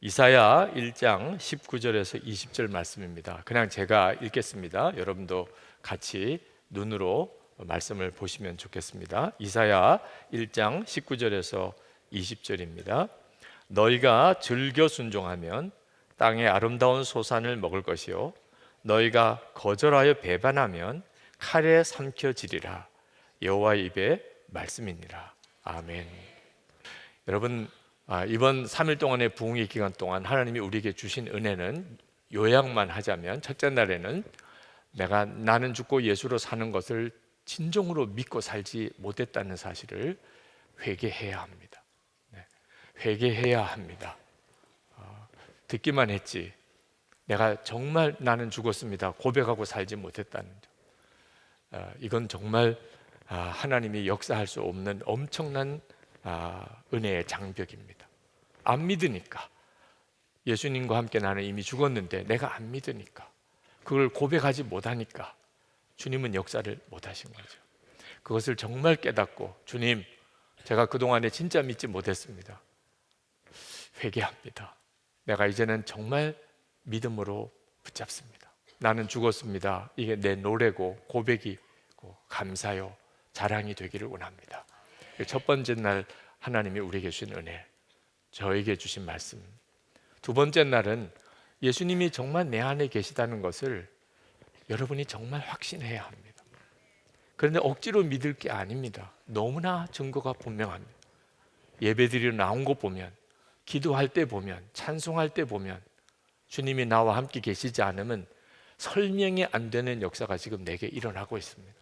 이사야 1장 19절에서 20절 말씀입니다. 그냥 제가 읽겠습니다. 여러분도 같이 눈으로 말씀을 보시면 좋겠습니다. 이사야 1장 19절에서 20절입니다. 너희가 즐겨 순종하면 땅의 아름다운 소산을 먹을 것이요 너희가 거절하여 배반하면 칼에 삼켜지리라. 여호와의 입의 말씀이니라. 아멘. 여러분, 이번 3일 동안의 부흥의 기간 동안 하나님이 우리에게 주신 은혜는, 요약만 하자면 첫째 날에는 나는 죽고 예수로 사는 것을 진정으로 믿고 살지 못했다는 사실을 회개해야 합니다. 회개해야 합니다. 듣기만 했지 내가 정말 나는 죽었습니다 고백하고 살지 못했다는 점, 이건 정말 하나님이 역사할 수 없는 엄청난 은혜의 장벽입니다. 안 믿으니까, 예수님과 함께 나는 이미 죽었는데 내가 안 믿으니까, 그걸 고백하지 못하니까 주님은 역사를 못하신 거죠. 그것을 정말 깨닫고, 주님, 제가 그동안에 진짜 믿지 못했습니다. 회개합니다. 내가 이제는 정말 믿음으로 붙잡습니다. 나는 죽었습니다. 이게 내 노래고 고백이고 감사요 자랑이 되기를 원합니다. 첫 번째 날 하나님이 우리에게 주신 은혜, 저에게 주신 말씀. 두 번째 날은 예수님이 정말 내 안에 계시다는 것을 여러분이 정말 확신해야 합니다. 그런데 억지로 믿을 게 아닙니다. 너무나 증거가 분명합니다. 예배드리러 나온 거 보면, 기도할 때 보면, 찬송할 때 보면 주님이 나와 함께 계시지 않으면 설명이 안 되는 역사가 지금 내게 일어나고 있습니다.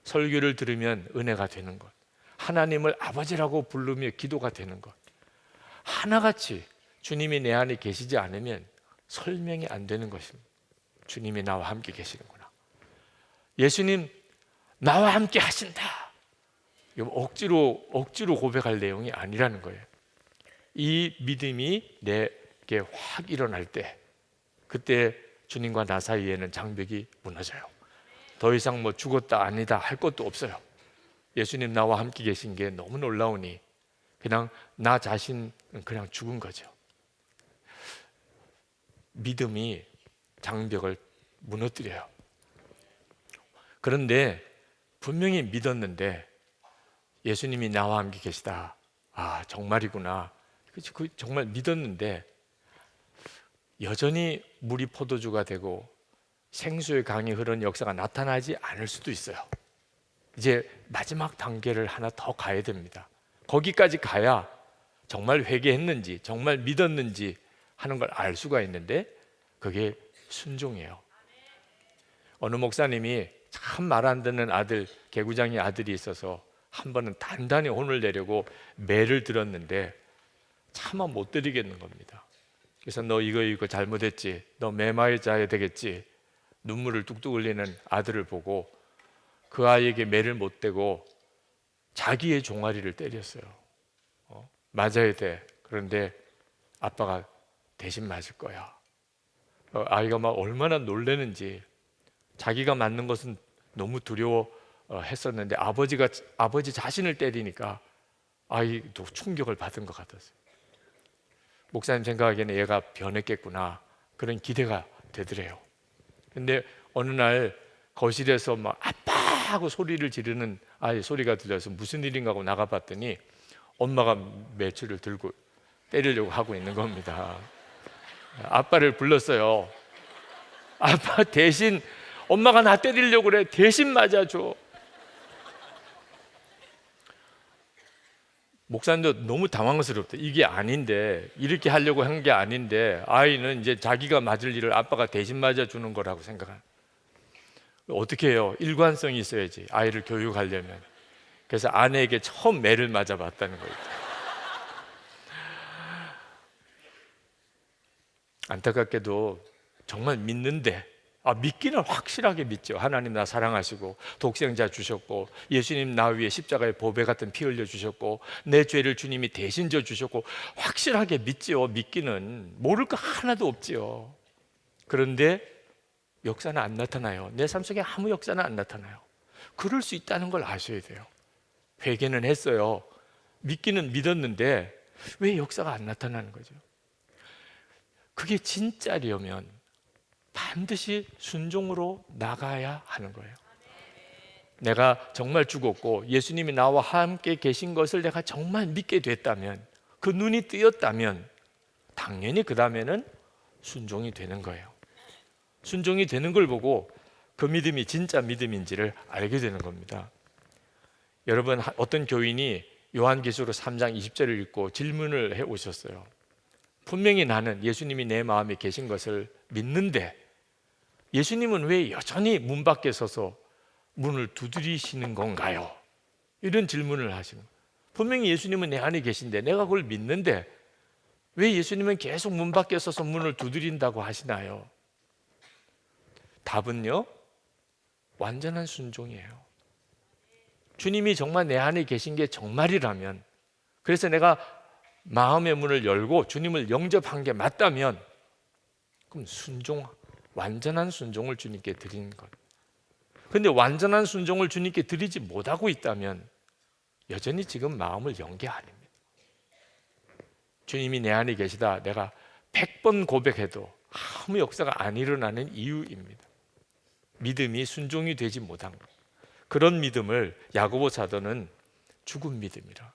설교를 들으면 은혜가 되는 것, 하나님을 아버지라고 부르며 기도가 되는 것, 하나같이 주님이 내 안에 계시지 않으면 설명이 안 되는 것입니다. 주님이 나와 함께 계시는구나, 예수님 나와 함께 하신다, 이거 억지로 고백할 내용이 아니라는 거예요. 이 믿음이 내게 확 일어날 때, 그때 주님과 나 사이에는 장벽이 무너져요. 더 이상 뭐 죽었다 아니다 할 것도 없어요. 예수님 나와 함께 계신 게 너무 놀라우니 그냥 나 자신은 그냥 죽은 거죠. 믿음이 장벽을 무너뜨려요. 그런데 분명히 믿었는데, 예수님이 나와 함께 계시다, 정말이구나, 그 정말 믿었는데 여전히 물이 포도주가 되고 생수의 강이 흐르는 역사가 나타나지 않을 수도 있어요. 이제 마지막 단계를 하나 더 가야 됩니다. 거기까지 가야 정말 회개했는지, 정말 믿었는지 하는 걸 알 수가 있는데, 그게 순종이에요. 어느 목사님이 참 말 안 듣는 아들, 개구장이 아들이 있어서 한 번은 단단히 혼을 내려고 매를 들었는데 차마 못 드리겠는 겁니다. 그래서 너 이거 잘못했지, 너 매 맞아야 되겠지, 눈물을 뚝뚝 흘리는 아들을 보고 그 아이에게 매를 못 대고 자기의 종아리를 때렸어요. 맞아야 돼. 그런데 아빠가 대신 맞을 거야. 아이가 막 얼마나 놀라는지, 자기가 맞는 것은 너무 두려워했었는데 아버지 자신을 때리니까 아이도 충격을 받은 것 같았어요. 목사님 생각하기에는 얘가 변했겠구나, 그런 기대가 되더래요. 근데 어느 날 거실에서 막 아빠 하고 소리를 지르는 아이 소리가 들려서 무슨 일인가 하고 나가봤더니 엄마가 매추를 들고 때리려고 하고 있는 겁니다. 아빠를 불렀어요. 아빠 대신, 엄마가 나 때리려고 그래, 대신 맞아줘. 목사님도 너무 당황스럽다. 이게 아닌데, 이렇게 하려고 한 게 아닌데, 아이는 이제 자기가 맞을 일을 아빠가 대신 맞아주는 거라고 생각하는. 어떻게 해요? 일관성이 있어야지, 아이를 교육하려면. 그래서 아내에게 처음 매를 맞아봤다는 거예요. 안타깝게도 정말 믿는데, 믿기는 확실하게 믿죠. 하나님 나 사랑하시고 독생자 주셨고 예수님 나 위에 십자가에 보배 같은 피 흘려 주셨고 내 죄를 주님이 대신 져 주셨고 확실하게 믿죠. 믿기는 모를 거 하나도 없지요. 그런데 역사는 안 나타나요. 내 삶 속에 아무 역사는 안 나타나요. 그럴 수 있다는 걸 아셔야 돼요. 회개는 했어요. 믿기는 믿었는데 왜 역사가 안 나타나는 거죠? 그게 진짜려면 반드시 순종으로 나가야 하는 거예요. 내가 정말 죽었고 예수님이 나와 함께 계신 것을 내가 정말 믿게 됐다면, 그 눈이 뜨였다면 당연히 그 다음에는 순종이 되는 거예요. 순종이 되는 걸 보고 그 믿음이 진짜 믿음인지를 알게 되는 겁니다. 여러분, 어떤 교인이 요한계시록 3장 20절을 읽고 질문을 해 오셨어요. 분명히 나는 예수님이 내 마음에 계신 것을 믿는데 예수님은 왜 여전히 문 밖에 서서 문을 두드리시는 건가요? 이런 질문을 하시는 거예요. 분명히 예수님은 내 안에 계신데 내가 그걸 믿는데 왜 예수님은 계속 문 밖에 서서 문을 두드린다고 하시나요? 답은요, 완전한 순종이에요. 주님이 정말 내 안에 계신 게 정말이라면, 그래서 내가 마음의 문을 열고 주님을 영접한 게 맞다면, 그럼 완전한 순종을 주님께 드리는 것. 근데 완전한 순종을 주님께 드리지 못하고 있다면 여전히 지금 마음을 연 게 아닙니다. 주님이 내 안에 계시다 내가 100번 고백해도 아무 역사가 안 일어나는 이유입니다. 믿음이 순종이 되지 못한 것. 그런 믿음을 야고보 사도는 죽은 믿음이라.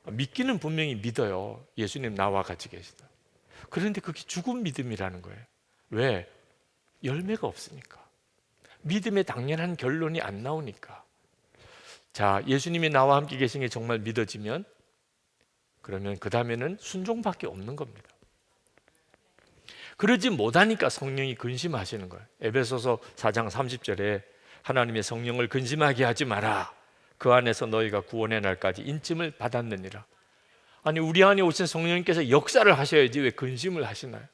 믿기는 분명히 믿어요. 예수님 나와 같이 계시다. 그런데 그게 죽은 믿음이라는 거예요. 왜? 열매가 없으니까. 믿음의 당연한 결론이 안 나오니까. 자, 예수님이 나와 함께 계신 게 정말 믿어지면 그러면 그 다음에는 순종밖에 없는 겁니다. 그러지 못하니까 성령이 근심하시는 거예요. 에베소서 4장 30절에 하나님의 성령을 근심하게 하지 마라. 그 안에서 너희가 구원의 날까지 인침을 받았느니라. 아니, 우리 안에 오신 성령님께서 역사를 하셔야지 왜 근심을 하시나요?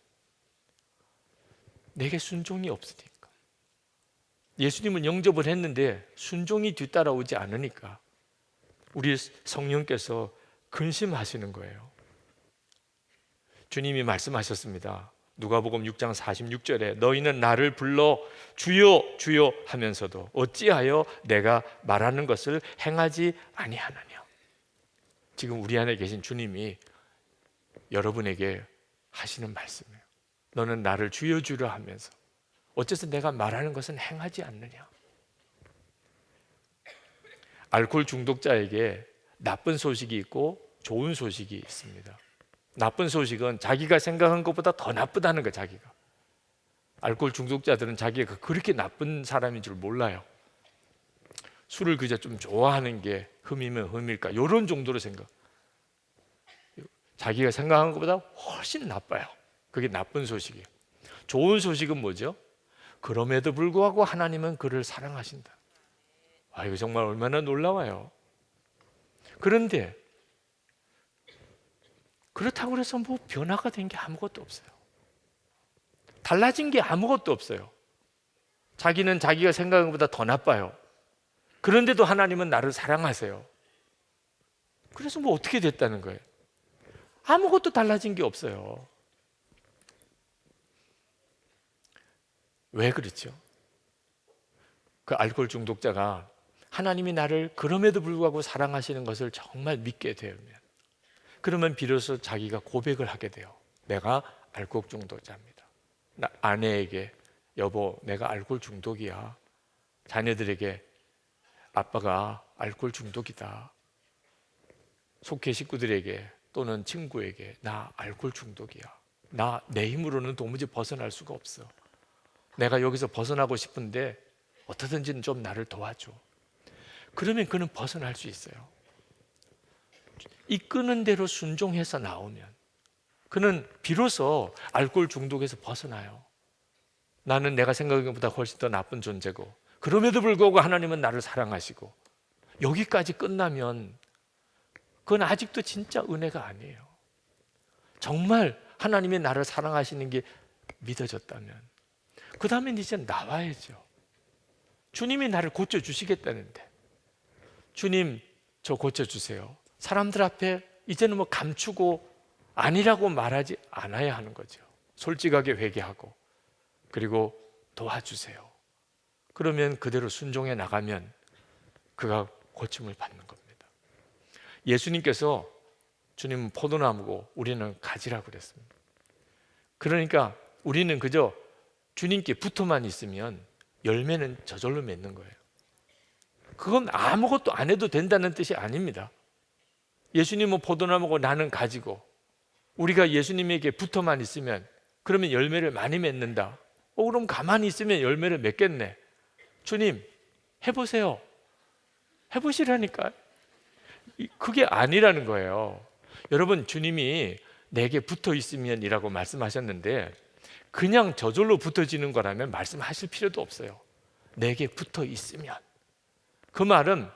내게 순종이 없으니까. 예수님은 영접을 했는데 순종이 뒤따라오지 않으니까 우리 성령께서 근심하시는 거예요. 주님이 말씀하셨습니다. 누가복음 6장 46절에 너희는 나를 불러 주여 주여 하면서도 어찌하여 내가 말하는 것을 행하지 아니하느냐. 지금 우리 안에 계신 주님이 여러분에게 하시는 말씀이에요. 너는 나를 주여 주여 하면서 어째서 내가 말하는 것은 행하지 않느냐. 알코올 중독자에게 나쁜 소식이 있고 좋은 소식이 있습니다. 나쁜 소식은 자기가 생각한 것보다 더 나쁘다는 거예요. 자기가. 알코올 중독자들은 자기가 그렇게 나쁜 사람인 줄 몰라요. 술을 그저 좀 좋아하는 게 흠이면 흠일까 이런 정도로 생각. 자기가 생각한 것보다 훨씬 나빠요. 그게 나쁜 소식이에요. 좋은 소식은 뭐죠? 그럼에도 불구하고 하나님은 그를 사랑하신다. 아, 이거 정말 얼마나 놀라워요. 그런데 그렇다고 해서 뭐 변화가 된 게 아무것도 없어요. 달라진 게 아무것도 없어요. 자기는 자기가 생각한 것보다 더 나빠요. 그런데도 하나님은 나를 사랑하세요. 그래서 뭐 어떻게 됐다는 거예요? 아무것도 달라진 게 없어요. 왜 그렇죠? 그 알코올 중독자가 하나님이 나를 그럼에도 불구하고 사랑하시는 것을 정말 믿게 되면, 그러면 비로소 자기가 고백을 하게 돼요. 내가 알코올 중독자입니다. 아내에게 여보 내가 알코올 중독이야. 자녀들에게 아빠가 알코올 중독이다. 속해 식구들에게 또는 친구에게 나 알코올 중독이야. 나 내 힘으로는 도무지 벗어날 수가 없어. 내가 여기서 벗어나고 싶은데 어떻게든지 좀 나를 도와줘. 그러면 그는 벗어날 수 있어요. 이끄는 대로 순종해서 나오면 그는 비로소 알코올 중독에서 벗어나요. 나는 내가 생각한 것보다 훨씬 더 나쁜 존재고 그럼에도 불구하고 하나님은 나를 사랑하시고, 여기까지 끝나면 그건 아직도 진짜 은혜가 아니에요. 정말 하나님이 나를 사랑하시는 게 믿어졌다면 그 다음엔 이제 나와야죠. 주님이 나를 고쳐주시겠다는데 주님 저 고쳐주세요. 사람들 앞에 이제는 뭐 감추고 아니라고 말하지 않아야 하는 거죠. 솔직하게 회개하고 그리고 도와주세요. 그러면 그대로 순종해 나가면 그가 고침을 받는 겁니다. 예수님께서 주님은 포도나무고 우리는 가지라고 그랬습니다. 그러니까 우리는 그저 주님께 붙어만 있으면 열매는 저절로 맺는 거예요. 그건 아무것도 안 해도 된다는 뜻이 아닙니다. 예수님은 포도나무고 나는 가지고 우리가 예수님에게 붙어만 있으면 그러면 열매를 많이 맺는다. 그럼 가만히 있으면 열매를 맺겠네. 주님, 해보세요. 해보시라니까. 그게 아니라는 거예요. 여러분, 주님이 내게 붙어 있으면이라고 말씀하셨는데 그냥 저절로 붙어지는 거라면 말씀하실 필요도 없어요. 내게 붙어 있으면. 그 말은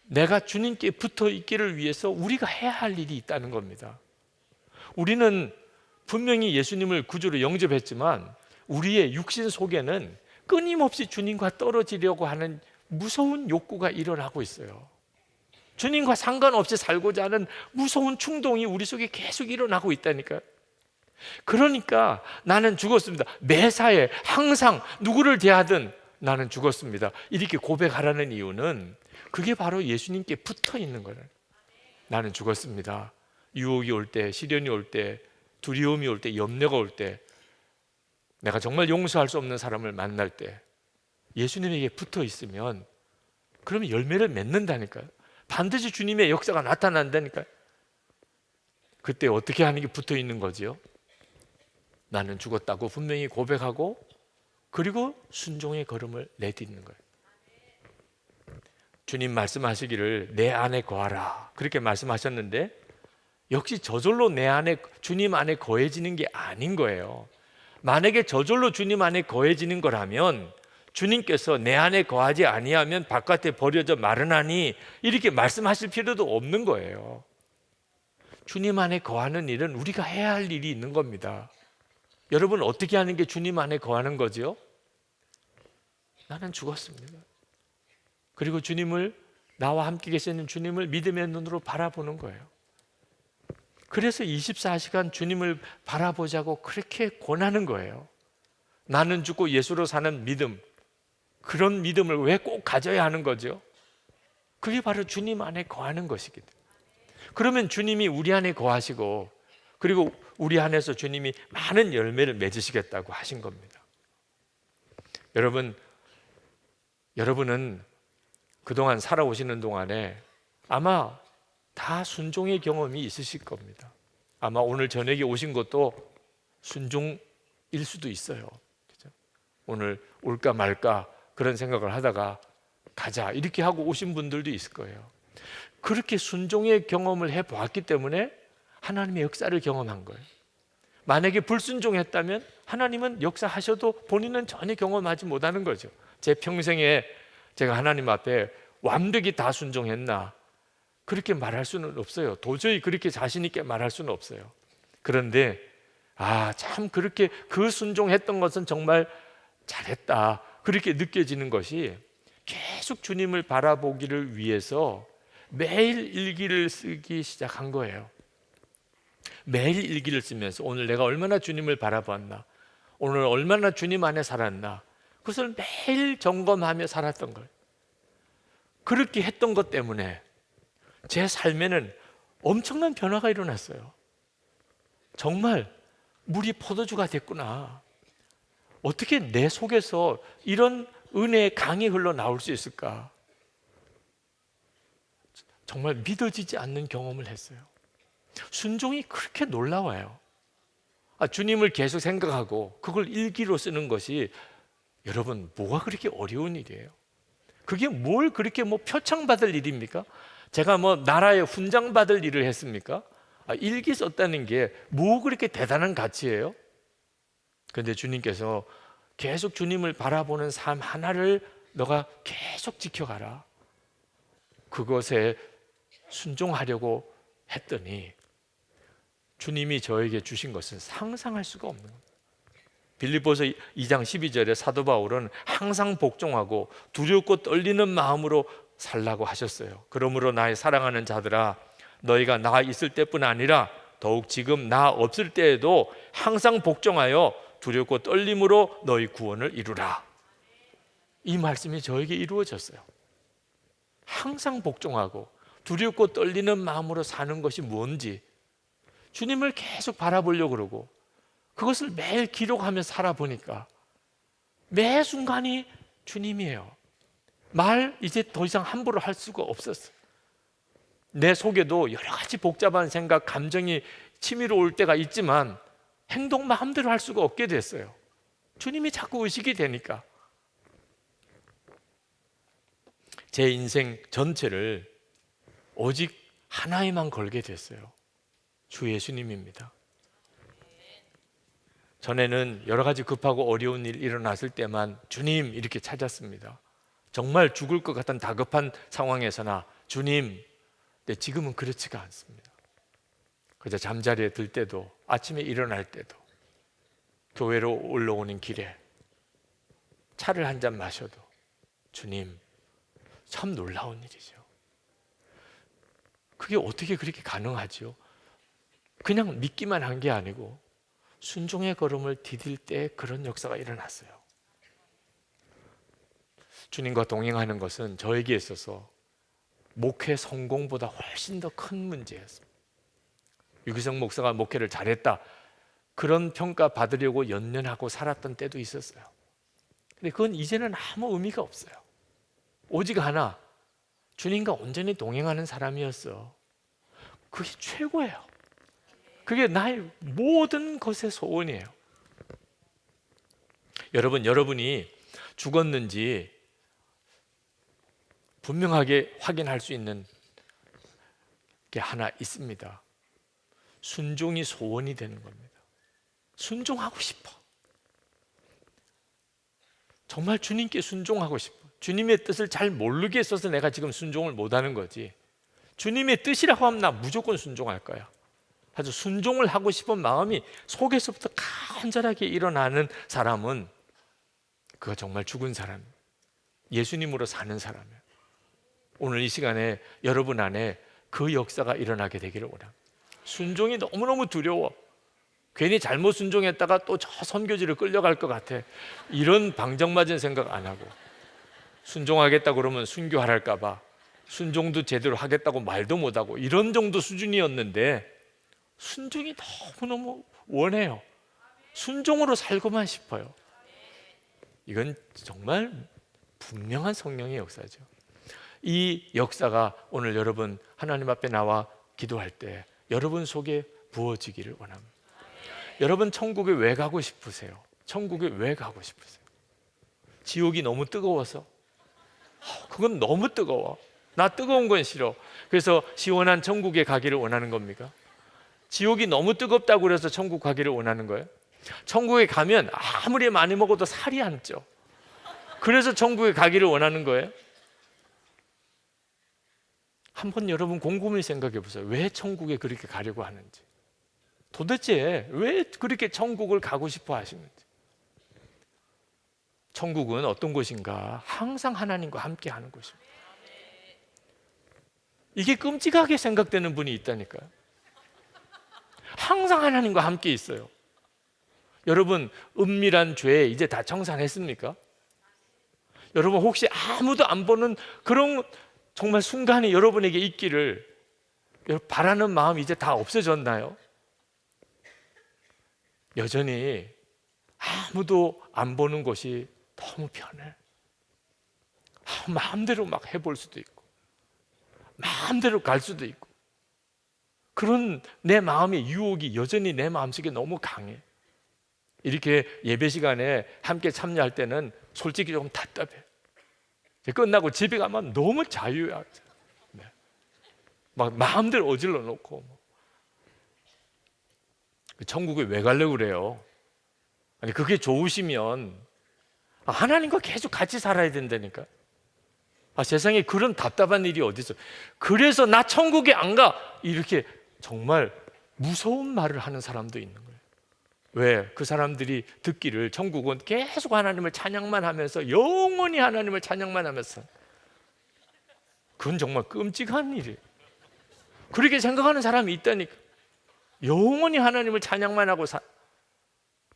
내가 주님께 붙어 있기를 위해서 우리가 해야 할 일이 있다는 겁니다. 우리는 분명히 예수님을 구주로 영접했지만 우리의 육신 속에는 끊임없이 주님과 떨어지려고 하는 무서운 욕구가 일어나고 있어요. 주님과 상관없이 살고자 하는 무서운 충동이 우리 속에 계속 일어나고 있다니까요. 그러니까 나는 죽었습니다. 매사에 항상 누구를 대하든 나는 죽었습니다. 이렇게 고백하라는 이유는 그게 바로 예수님께 붙어 있는 거예요. 나는 죽었습니다. 유혹이 올 때, 시련이 올 때, 두려움이 올 때, 염려가 올 때, 내가 정말 용서할 수 없는 사람을 만날 때 예수님에게 붙어 있으면 그러면 열매를 맺는다니까요. 반드시 주님의 역사가 나타난다니까요. 그때 어떻게 하는 게 붙어 있는 거지요? 나는 죽었다고 분명히 고백하고 그리고 순종의 걸음을 내딛는 거예요. 주님 말씀하시기를 내 안에 거하라 그렇게 말씀하셨는데 역시 저절로 내 안에 주님 안에 거해지는 게 아닌 거예요. 만약에 저절로 주님 안에 거해지는 거라면 주님께서 내 안에 거하지 아니하면 바깥에 버려져 마르나니 이렇게 말씀하실 필요도 없는 거예요. 주님 안에 거하는 일은 우리가 해야 할 일이 있는 겁니다. 여러분 어떻게 하는 게 주님 안에 거하는 거죠? 나는 죽었습니다. 그리고 주님을 나와 함께 계시는 주님을 믿음의 눈으로 바라보는 거예요. 그래서 24시간 주님을 바라보자고 그렇게 권하는 거예요. 나는 죽고 예수로 사는 믿음, 그런 믿음을 왜 꼭 가져야 하는 거죠? 그게 바로 주님 안에 거하는 것이기 때문에. 그러면 주님이 우리 안에 거하시고 그리고 우리 안에서 주님이 많은 열매를 맺으시겠다고 하신 겁니다. 여러분은 그동안 살아오시는 동안에 아마 다 순종의 경험이 있으실 겁니다. 아마 오늘 저녁에 오신 것도 순종일 수도 있어요. 그렇죠? 오늘 올까 말까 그런 생각을 하다가 가자 이렇게 하고 오신 분들도 있을 거예요. 그렇게 순종의 경험을 해보았기 때문에 하나님의 역사를 경험한 거예요. 만약에 불순종했다면 하나님은 역사하셔도 본인은 전혀 경험하지 못하는 거죠. 제 평생에 제가 하나님 앞에 완벽히 다 순종했나 그렇게 말할 수는 없어요. 도저히 그렇게 자신 있게 말할 수는 없어요. 그런데 참 그렇게 그 순종했던 것은 정말 잘했다 그렇게 느껴지는 것이 계속 주님을 바라보기를 위해서 매일 일기를 쓰기 시작한 거예요. 매일 일기를 쓰면서 오늘 내가 얼마나 주님을 바라보았나, 오늘 얼마나 주님 안에 살았나, 그것을 매일 점검하며 살았던 거예요. 그렇게 했던 것 때문에 제 삶에는 엄청난 변화가 일어났어요. 정말 물이 포도주가 됐구나. 어떻게 내 속에서 이런 은혜의 강이 흘러나올 수 있을까? 정말 믿어지지 않는 경험을 했어요. 순종이 그렇게 놀라워요. 주님을 계속 생각하고 그걸 일기로 쓰는 것이 여러분 뭐가 그렇게 어려운 일이에요? 그게 뭘 그렇게 표창받을 일입니까? 제가 나라에 훈장받을 일을 했습니까? 일기 썼다는 게 뭐 그렇게 대단한 가치예요? 그런데 주님께서 계속 주님을 바라보는 삶 하나를 너가 계속 지켜가라. 그것에 순종하려고 했더니 주님이 저에게 주신 것은 상상할 수가 없는 겁니다. 빌립보서 2장 12절에 사도 바울은 항상 복종하고 두렵고 떨리는 마음으로 살라고 하셨어요. 그러므로 나의 사랑하는 자들아 너희가 나 있을 때뿐 아니라 더욱 지금 나 없을 때에도 항상 복종하여 두렵고 떨림으로 너희 구원을 이루라. 이 말씀이 저에게 이루어졌어요. 항상 복종하고 두렵고 떨리는 마음으로 사는 것이 뭔지 주님을 계속 바라보려고 그러고 그것을 매일 기록하며 살아보니까 매 순간이 주님이에요. 말 이제 더 이상 함부로 할 수가 없었어요. 내 속에도 여러 가지 복잡한 생각, 감정이 치밀어 올 때가 있지만 행동 마음대로 할 수가 없게 됐어요. 주님이 자꾸 의식이 되니까. 제 인생 전체를 오직 하나에만 걸게 됐어요. 주 예수님입니다. 전에는 여러 가지 급하고 어려운 일 일어났을 때만 주님 이렇게 찾았습니다. 정말 죽을 것 같은 다급한 상황에서나 주님. 근데 지금은 그렇지가 않습니다. 그저 잠자리에 들 때도, 아침에 일어날 때도, 교회로 올라오는 길에 차를 한 잔 마셔도 주님. 참 놀라운 일이죠. 그게 어떻게 그렇게 가능하죠? 그냥 믿기만 한 게 아니고 순종의 걸음을 디딜 때 그런 역사가 일어났어요. 주님과 동행하는 것은 저에게 있어서 목회 성공보다 훨씬 더 큰 문제였습니다. 유기성 목사가 목회를 잘했다, 그런 평가 받으려고 연연하고 살았던 때도 있었어요. 근데 그건 이제는 아무 의미가 없어요. 오직 하나, 주님과 온전히 동행하는 사람이었어. 그게 최고예요. 그게 나의 모든 것의 소원이에요. 여러분이 죽었는지 분명하게 확인할 수 있는 게 하나 있습니다. 순종이 소원이 되는 겁니다. 순종하고 싶어. 정말 주님께 순종하고 싶어. 주님의 뜻을 잘 모르게 있어서 내가 지금 순종을 못하는 거지, 주님의 뜻이라고 하면 나 무조건 순종할 거야. 아주 순종을 하고 싶은 마음이 속에서부터 간절하게 일어나는 사람은 그가 정말 죽은 사람, 예수님으로 사는 사람이에요. 오늘 이 시간에 여러분 안에 그 역사가 일어나게 되기를 원합니다. 순종이 너무너무 두려워. 괜히 잘못 순종했다가 또 저 선교지를 끌려갈 것 같아. 이런 방정맞은 생각 안 하고, 순종하겠다 그러면 순교하랄까 봐 순종도 제대로 하겠다고 말도 못하고 이런 정도 수준이었는데 순종이 너무너무 원해요. 순종으로 살고만 싶어요. 이건 정말 분명한 성령의 역사죠. 이 역사가 오늘 여러분 하나님 앞에 나와 기도할 때 여러분 속에 부어지기를 원합니다. 여러분 천국에 왜 가고 싶으세요? 천국에 왜 가고 싶으세요? 지옥이 너무 뜨거워서? 그건 너무 뜨거워. 나 뜨거운 건 싫어. 그래서 시원한 천국에 가기를 원하는 겁니까? 지옥이 너무 뜨겁다고 그래서 천국 가기를 원하는 거예요? 천국에 가면 아무리 많이 먹어도 살이 안 쪄. 그래서 천국에 가기를 원하는 거예요? 한번 여러분 곰곰이 생각해 보세요. 왜 천국에 그렇게 가려고 하는지, 도대체 왜 그렇게 천국을 가고 싶어 하시는지. 천국은 어떤 곳인가? 항상 하나님과 함께 하는 곳입니다. 이게 끔찍하게 생각되는 분이 있다니까요. 항상 하나님과 함께 있어요. 여러분 은밀한 죄 이제 다 청산했습니까? 여러분 혹시 아무도 안 보는 그런 정말 순간이 여러분에게 있기를 바라는 마음 이제 다 없어졌나요? 여전히 아무도 안 보는 것이 너무 편해. 마음대로 막 해볼 수도 있고 마음대로 갈 수도 있고, 그런 내 마음의 유혹이 여전히 내 마음속에 너무 강해. 이렇게 예배 시간에 함께 참여할 때는 솔직히 조금 답답해. 끝나고 집에 가면 너무 자유야. 막 마음대로 어질러 놓고. 천국에 왜 가려고 그래요? 아니 그게 좋으시면 하나님과 계속 같이 살아야 된다니까. 세상에 그런 답답한 일이 어디 있어? 그래서 나 천국에 안 가, 이렇게 정말 무서운 말을 하는 사람도 있는 거예요. 왜? 그 사람들이 듣기를 천국은 계속 하나님을 찬양만 하면서, 영원히 하나님을 찬양만 하면서. 그건 정말 끔찍한 일이에요. 그렇게 생각하는 사람이 있다니까. 영원히 하나님을 찬양만 하고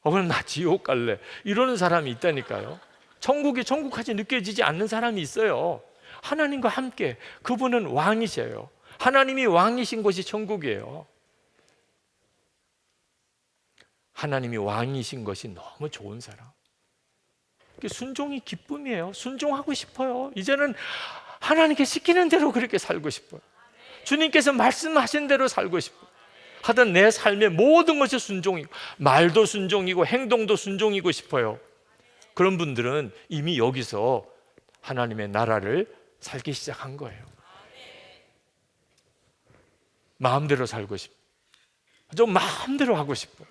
그럼 나 지옥 갈래, 이러는 사람이 있다니까요. 천국이 천국같이 느껴지지 않는 사람이 있어요. 하나님과 함께, 그분은 왕이셔요. 하나님이 왕이신 곳이 천국이에요. 하나님이 왕이신 것이 너무 좋은 사람. 순종이 기쁨이에요. 순종하고 싶어요. 이제는 하나님께 시키는 대로 그렇게 살고 싶어요. 주님께서 말씀하신 대로 살고 싶어요. 하던 내 삶의 모든 것이 순종이고, 말도 순종이고 행동도 순종이고 싶어요. 그런 분들은 이미 여기서 하나님의 나라를 살기 시작한 거예요. 마음대로 살고 싶어. 좀 마음대로 하고 싶어.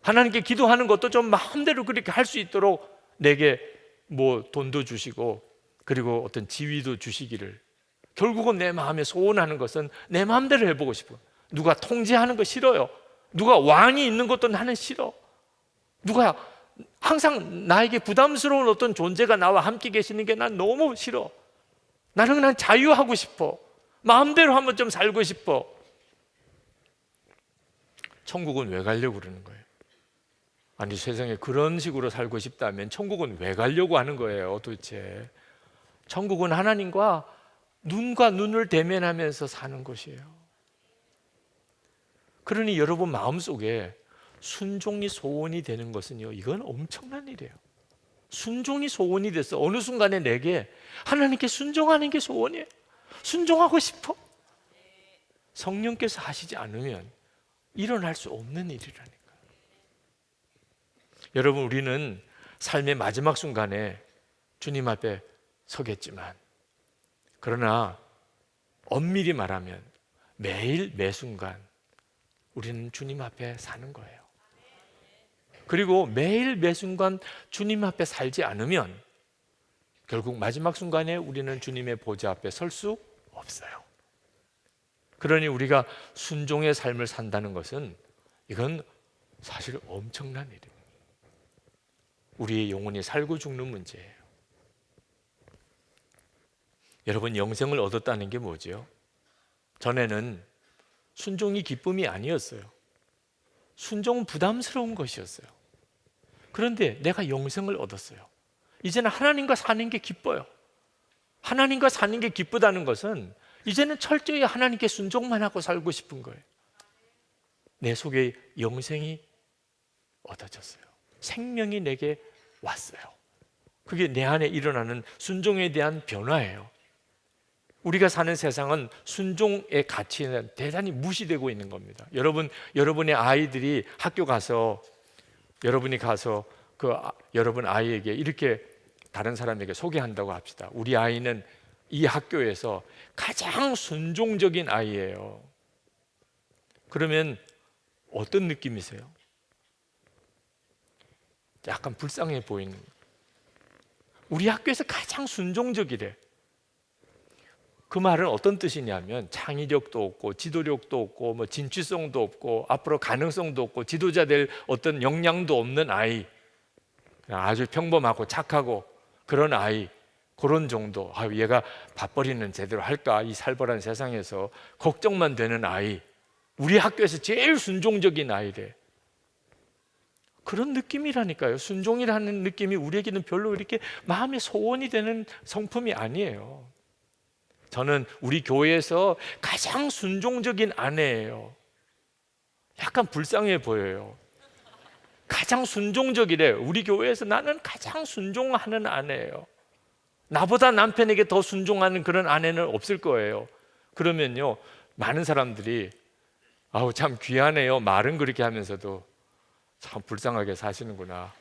하나님께 기도하는 것도 좀 마음대로 그렇게 할 수 있도록 내게 돈도 주시고, 그리고 어떤 지위도 주시기를. 결국은 내 마음에 소원하는 것은 내 마음대로 해보고 싶어. 누가 통제하는 거 싫어요. 누가 왕이 있는 것도 나는 싫어. 누가 항상 나에게 부담스러운 어떤 존재가 나와 함께 계시는 게 난 너무 싫어. 나는 그냥 자유하고 싶어. 마음대로 한번 좀 살고 싶어. 천국은 왜 가려고 그러는 거예요? 아니, 세상에 그런 식으로 살고 싶다면 천국은 왜 가려고 하는 거예요, 도대체? 천국은 하나님과 눈과 눈을 대면하면서 사는 곳이에요. 그러니 여러분 마음속에 순종이 소원이 되는 것은요, 이건 엄청난 일이에요. 순종이 소원이 돼서 어느 순간에 내게 하나님께 순종하는 게 소원이에요. 순종하고 싶어. 성령께서 하시지 않으면 일어날 수 없는 일이라니까요. 여러분, 우리는 삶의 마지막 순간에 주님 앞에 서겠지만, 그러나 엄밀히 말하면 매일 매순간 우리는 주님 앞에 사는 거예요. 그리고 매일 매순간 주님 앞에 살지 않으면 결국 마지막 순간에 우리는 주님의 보좌 앞에 설 수 없어요. 그러니 우리가 순종의 삶을 산다는 것은 이건 사실 엄청난 일이에요. 우리의 영혼이 살고 죽는 문제예요. 여러분, 영생을 얻었다는 게 뭐죠? 전에는 순종이 기쁨이 아니었어요. 순종은 부담스러운 것이었어요. 그런데 내가 영생을 얻었어요. 이제는 하나님과 사는 게 기뻐요. 하나님과 사는 게 기쁘다는 것은 이제는 철저히 하나님께 순종만 하고 살고 싶은 거예요. 내 속에 영생이 얻어졌어요. 생명이 내게 왔어요. 그게 내 안에 일어나는 순종에 대한 변화예요. 우리가 사는 세상은 순종의 가치는 대단히 무시되고 있는 겁니다. 여러분의 아이들이 학교 가서, 여러분이 가서 여러분 아이에게 이렇게 다른 사람에게 소개한다고 합시다. 우리 아이는 이 학교에서 가장 순종적인 아이예요. 그러면 어떤 느낌이세요? 약간 불쌍해 보이는. 우리 학교에서 가장 순종적이래. 그 말은 어떤 뜻이냐면 창의력도 없고 지도력도 없고 진취성도 없고 앞으로 가능성도 없고 지도자 될 어떤 역량도 없는 아이, 아주 평범하고 착하고 그런 아이, 그런 정도. 얘가 밥벌이는 제대로 할까, 이 살벌한 세상에서 걱정만 되는 아이, 우리 학교에서 제일 순종적인 아이래. 그런 느낌이라니까요. 순종이라는 느낌이 우리에게는 별로 이렇게 마음의 소원이 되는 성품이 아니에요. 저는 우리 교회에서 가장 순종적인 아내예요. 약간 불쌍해 보여요. 가장 순종적이래. 우리 교회에서 나는 가장 순종하는 아내예요. 나보다 남편에게 더 순종하는 그런 아내는 없을 거예요. 그러면요, 많은 사람들이 아우 참 귀하네요, 말은 그렇게 하면서도 참 불쌍하게 사시는구나,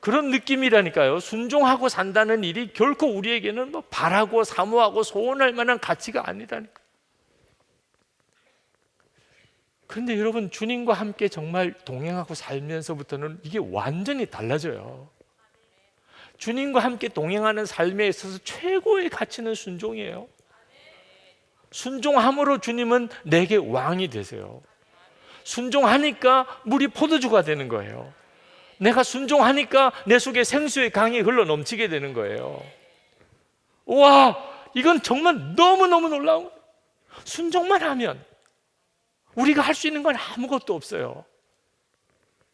그런 느낌이라니까요. 순종하고 산다는 일이 결코 우리에게는 바라고 사모하고 소원할 만한 가치가 아니라니까. 그런데 여러분, 주님과 함께 정말 동행하고 살면서부터는 이게 완전히 달라져요. 주님과 함께 동행하는 삶에 있어서 최고의 가치는 순종이에요. 순종함으로 주님은 내게 왕이 되세요. 순종하니까 물이 포도주가 되는 거예요. 내가 순종하니까 내 속에 생수의 강이 흘러 넘치게 되는 거예요. 와, 이건 정말 너무너무 놀라운 거예요. 순종만 하면 우리가 할 수 있는 건 아무것도 없어요.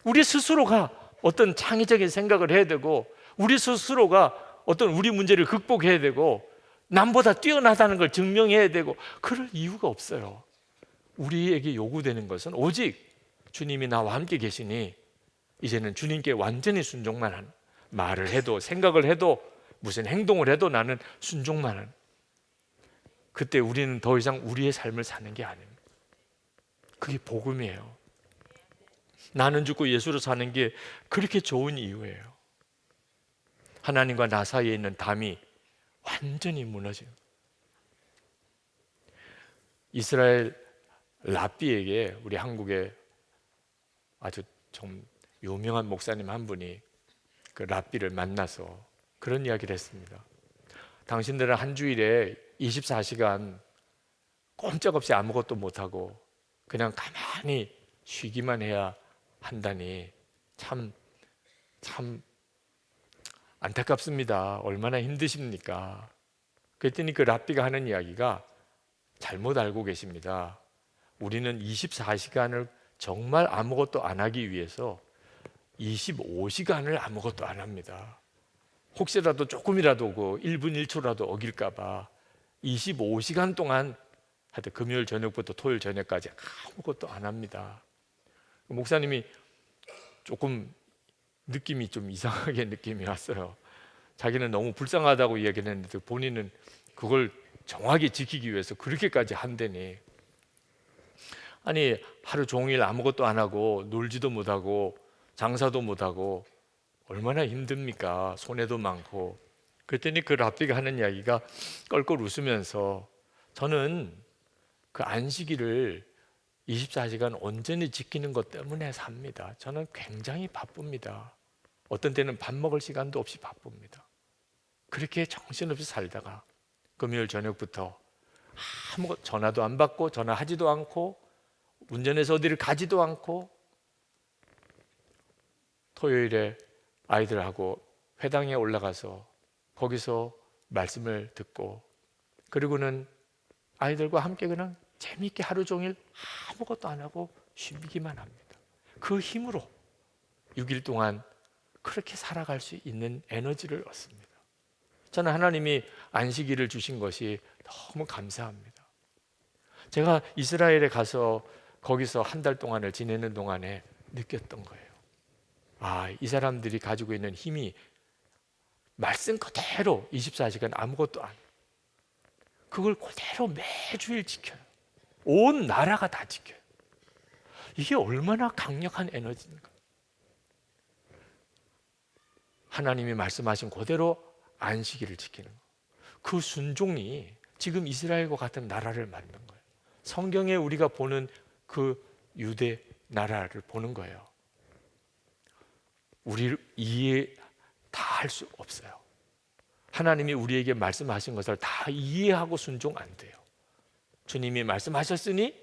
우리 스스로가 어떤 창의적인 생각을 해야 되고, 우리 스스로가 어떤 우리 문제를 극복해야 되고, 남보다 뛰어나다는 걸 증명해야 되고, 그럴 이유가 없어요. 우리에게 요구되는 것은 오직 주님이 나와 함께 계시니 이제는 주님께 완전히 순종만 하는, 말을 해도 생각을 해도 무슨 행동을 해도 나는 순종만 하는, 그때 우리는 더 이상 우리의 삶을 사는 게 아닙니다. 그게 복음이에요. 나는 죽고 예수로 사는 게 그렇게 좋은 이유예요. 하나님과 나 사이에 있는 담이 완전히 무너져요. 이스라엘 랍비에게 우리 한국에 아주 좀 유명한 목사님 한 분이 그 랍비를 만나서 그런 이야기를 했습니다. 당신들은 한 주일에 24시간 꼼짝없이 아무것도 못하고 그냥 가만히 쉬기만 해야 한다니 참 안타깝습니다. 얼마나 힘드십니까? 그랬더니 그 랍비가 하는 이야기가 잘못 알고 계십니다. 우리는 24시간을 정말 아무것도 안 하기 위해서 25시간을 아무것도 안 합니다. 혹시라도 조금이라도 그 1분 1초라도 어길까 봐 25시간 동안 하여튼 금요일 저녁부터 토요일 저녁까지 아무것도 안 합니다. 목사님이 조금 느낌이 좀 이상하게 느낌이 왔어요. 자기는 너무 불쌍하다고 이야기를 했는데 본인은 그걸 정확히 지키기 위해서 그렇게까지 한다니. 아니 하루 종일 아무것도 안 하고 놀지도 못하고 장사도 못하고 얼마나 힘듭니까? 손해도 많고. 그랬더니 그 랍비가 하는 이야기가 껄껄 웃으면서 저는 그 안식일을 24시간 온전히 지키는 것 때문에 삽니다. 저는 굉장히 바쁩니다. 어떤 때는 밥 먹을 시간도 없이 바쁩니다. 그렇게 정신없이 살다가 금요일 저녁부터 아무것도 전화도 안 받고 전화하지도 않고 운전해서 어디를 가지도 않고 토요일에 아이들하고 회당에 올라가서 거기서 말씀을 듣고 그리고는 아이들과 함께 그냥 재미있게 하루 종일 아무것도 안 하고 쉬기만 합니다. 그 힘으로 6일 동안 그렇게 살아갈 수 있는 에너지를 얻습니다. 저는 하나님이 안식일을 주신 것이 너무 감사합니다. 제가 이스라엘에 가서 거기서 한 달 동안을 지내는 동안에 느꼈던 거예요. 이 사람들이 가지고 있는 힘이 말씀 그대로 24시간 아무것도 안 해요. 그걸 그대로 매주일 지켜요. 온 나라가 다 지켜요. 이게 얼마나 강력한 에너지인가. 하나님이 말씀하신 그대로 안식일을 지키는 거. 그 순종이 지금 이스라엘과 같은 나라를 만든 거예요. 성경에 우리가 보는 그 유대 나라를 보는 거예요. 우리를 이해 다 할 수 없어요. 하나님이 우리에게 말씀하신 것을 다 이해하고 순종 안 돼요. 주님이 말씀하셨으니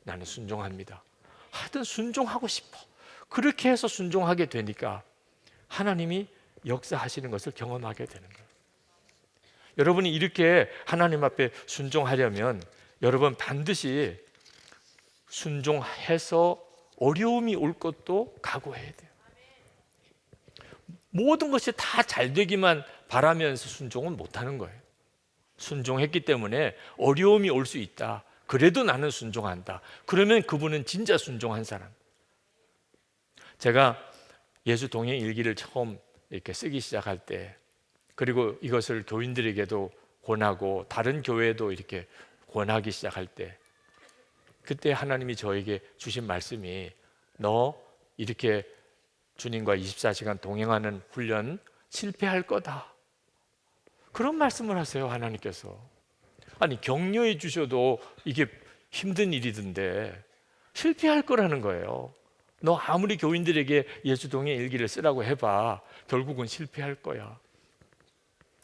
나는 순종합니다. 하여튼 순종하고 싶어. 그렇게 해서 순종하게 되니까 하나님이 역사하시는 것을 경험하게 되는 거예요. 여러분이 이렇게 하나님 앞에 순종하려면 여러분 반드시 순종해서 어려움이 올 것도 각오해야 돼요. 모든 것이 다 잘 되기만 바라면서 순종은 못하는 거예요. 순종했기 때문에 어려움이 올 수 있다. 그래도 나는 순종한다. 그러면 그분은 진짜 순종한 사람. 제가 예수 동행 일기를 처음 이렇게 쓰기 시작할 때, 그리고 이것을 교인들에게도 권하고 다른 교회에도 이렇게 권하기 시작할 때, 그때 하나님이 저에게 주신 말씀이 너 이렇게 주님과 24시간 동행하는 훈련 실패할 거다. 그런 말씀을 하세요, 하나님께서. 아니 격려해 주셔도 이게 힘든 일이던데 실패할 거라는 거예요. 너 아무리 교인들에게 예수동의 일기를 쓰라고 해봐 결국은 실패할 거야.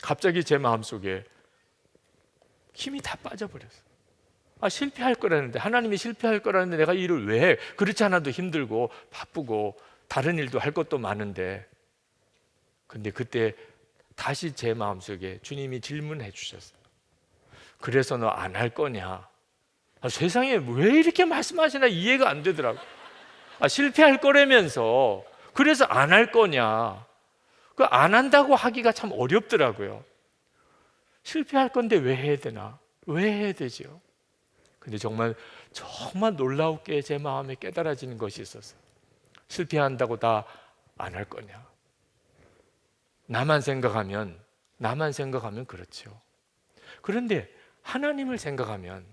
갑자기 제 마음속에 힘이 다 빠져버렸어요. 실패할 거라는데, 하나님이 실패할 거라는데 내가 이 일을 왜 해? 그렇지 않아도 힘들고 바쁘고 다른 일도 할 것도 많은데. 근데 그때 다시 제 마음속에 주님이 질문해 주셨어요. 그래서 너 안 할 거냐? 세상에 왜 이렇게 말씀하시나 이해가 안 되더라고. 실패할 거라면서 그래서 안 할 거냐? 그 안 한다고 하기가 참 어렵더라고요. 실패할 건데 왜 해야 되나? 왜 해야 되죠? 근데 정말 놀랍게 제 마음에 깨달아지는 것이 있었어요. 실패한다고 다 안 할 거냐? 나만 생각하면 그렇죠. 그런데 하나님을 생각하면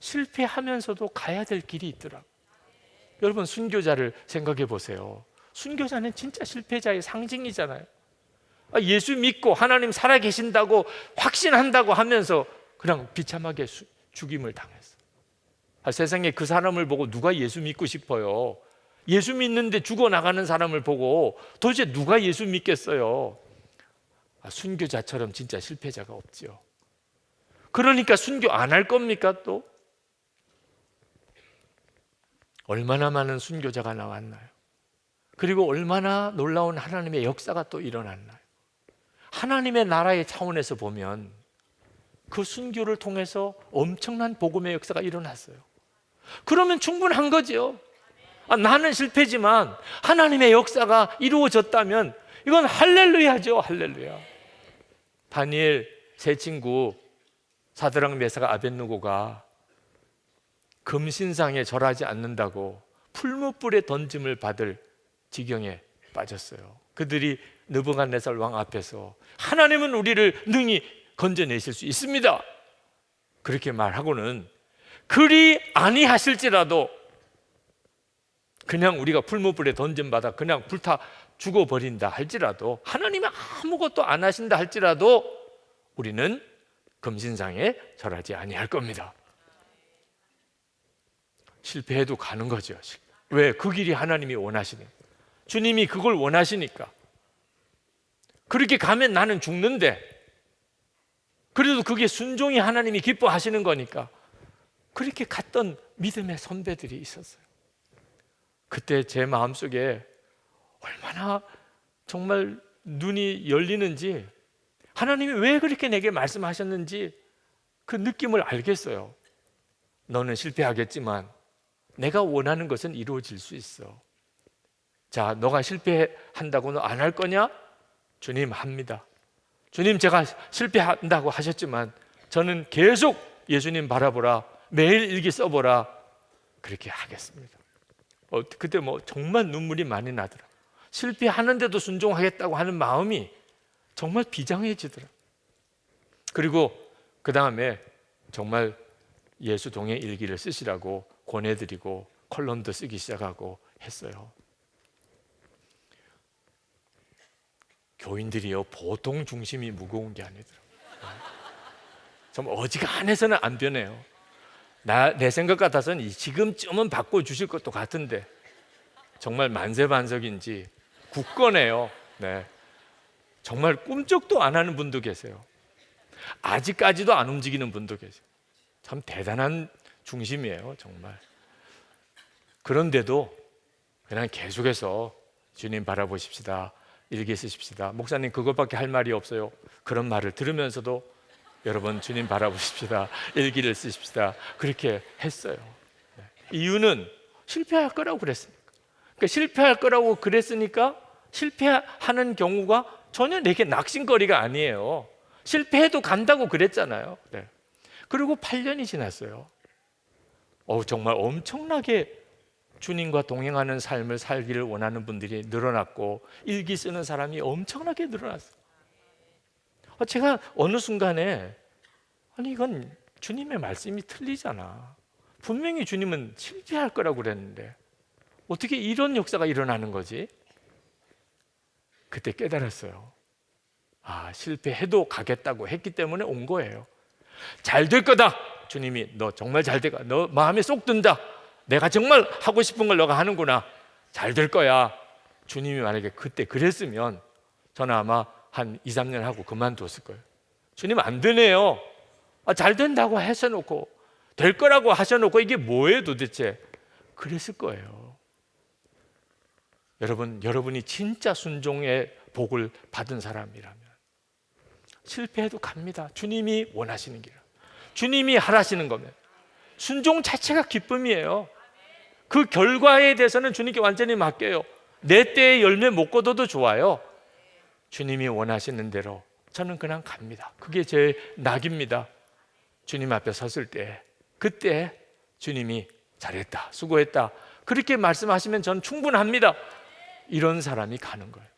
실패하면서도 가야 될 길이 있더라고요. 여러분, 순교자를 생각해 보세요. 순교자는 진짜 실패자의 상징이잖아요. 예수 믿고 하나님 살아계신다고 확신한다고 하면서 그냥 비참하게 죽임을 당했어. 세상에 그 사람을 보고 누가 예수 믿고 싶어요? 예수 믿는데 죽어나가는 사람을 보고 도대체 누가 예수 믿겠어요? 순교자처럼 진짜 실패자가 없죠. 그러니까 순교 안 할 겁니까 또? 얼마나 많은 순교자가 나왔나요? 그리고 얼마나 놀라운 하나님의 역사가 또 일어났나요? 하나님의 나라의 차원에서 보면 그 순교를 통해서 엄청난 복음의 역사가 일어났어요. 그러면 충분한 거죠. 나는 실패지만 하나님의 역사가 이루어졌다면 이건 할렐루야죠. 할렐루야. 다니엘 세 친구 사드락 메삭 아벳느고가 금신상에 절하지 않는다고 풀무불에 던짐을 받을 지경에 빠졌어요. 그들이 느부갓네살 왕 앞에서 하나님은 우리를 능히 건져내실 수 있습니다, 그렇게 말하고는 그리 아니하실지라도 그냥 우리가 풀무불에 던짐받아 그냥 불타 죽어버린다 할지라도, 하나님이 아무것도 안 하신다 할지라도 우리는 금신상에 절하지 아니할 겁니다. 실패해도 가는 거죠. 왜? 그 길이 하나님이 원하시니까, 주님이 그걸 원하시니까. 그렇게 가면 나는 죽는데 그래도 그게 순종이 하나님이 기뻐하시는 거니까 그렇게 갔던 믿음의 선배들이 있었어요. 그때 제 마음속에 얼마나 정말 눈이 열리는지, 하나님이 왜 그렇게 내게 말씀하셨는지 그 느낌을 알겠어요. 너는 실패하겠지만 내가 원하는 것은 이루어질 수 있어. 자, 너가 실패한다고 너 안 할 거냐? 주님 합니다. 주님, 제가 실패한다고 하셨지만 저는 계속 예수님 바라보라, 매일 일기 써보라, 그렇게 하겠습니다. 그때 정말 눈물이 많이 나더라. 실패하는데도 순종하겠다고 하는 마음이 정말 비장해지더라. 그리고 그 다음에 정말 예수 동의 일기를 쓰시라고 권해드리고 컬럼도 쓰기 시작하고 했어요. 교인들이요, 보통 중심이 무거운 게 아니더라고요. 정말 어지간해서는 안 변해요. 내 생각 같아서는 지금쯤은 바꿔주실 것도 같은데 정말 만세반석인지 굳건해요. 네. 정말 꿈쩍도 안 하는 분도 계세요. 아직까지도 안 움직이는 분도 계세요. 참 대단한 중심이에요, 정말. 그런데도 그냥 계속해서 주님 바라보십시다, 일기 쓰십시다. 목사님 그것밖에 할 말이 없어요. 그런 말을 들으면서도 여러분 주님 바라보십시다, 일기를 쓰십시다, 그렇게 했어요. 이유는 실패할 거라고 그랬으니까. 그러니까 실패할 거라고 그랬으니까 실패하는 경우가 전혀 내게 낙심거리가 아니에요. 실패해도 간다고 그랬잖아요. 네. 그리고 8년이 지났어요. 정말 엄청나게 주님과 동행하는 삶을 살기를 원하는 분들이 늘어났고 일기 쓰는 사람이 엄청나게 늘어났어요. 제가 어느 순간에 이건 주님의 말씀이 틀리잖아. 분명히 주님은 실패할 거라고 그랬는데 어떻게 이런 역사가 일어나는 거지? 그때 깨달았어요. 실패해도 가겠다고 했기 때문에 온 거예요. 잘 될 거다. 주님이 너 정말 잘 될 거야. 너 마음에 쏙 든다. 내가 정말 하고 싶은 걸 너가 하는구나. 잘 될 거야. 주님이 만약에 그때 그랬으면 저는 아마 한 2, 3년 하고 그만뒀을 거예요. 주님 안 되네요. 잘 된다고 하셔놓고 될 거라고 하셔놓고 이게 뭐예요 도대체? 그랬을 거예요. 여러분이 진짜 순종의 복을 받은 사람이라면 실패해도 갑니다. 주님이 원하시는 길, 주님이 하라시는 거면 순종 자체가 기쁨이에요. 그 결과에 대해서는 주님께 완전히 맡겨요. 내 때에 열매 못 거둬도 좋아요. 주님이 원하시는 대로 저는 그냥 갑니다. 그게 제 낙입니다. 주님 앞에 섰을 때 그때 주님이 잘했다, 수고했다, 그렇게 말씀하시면 전 충분합니다. 이런 사람이 가는 거예요.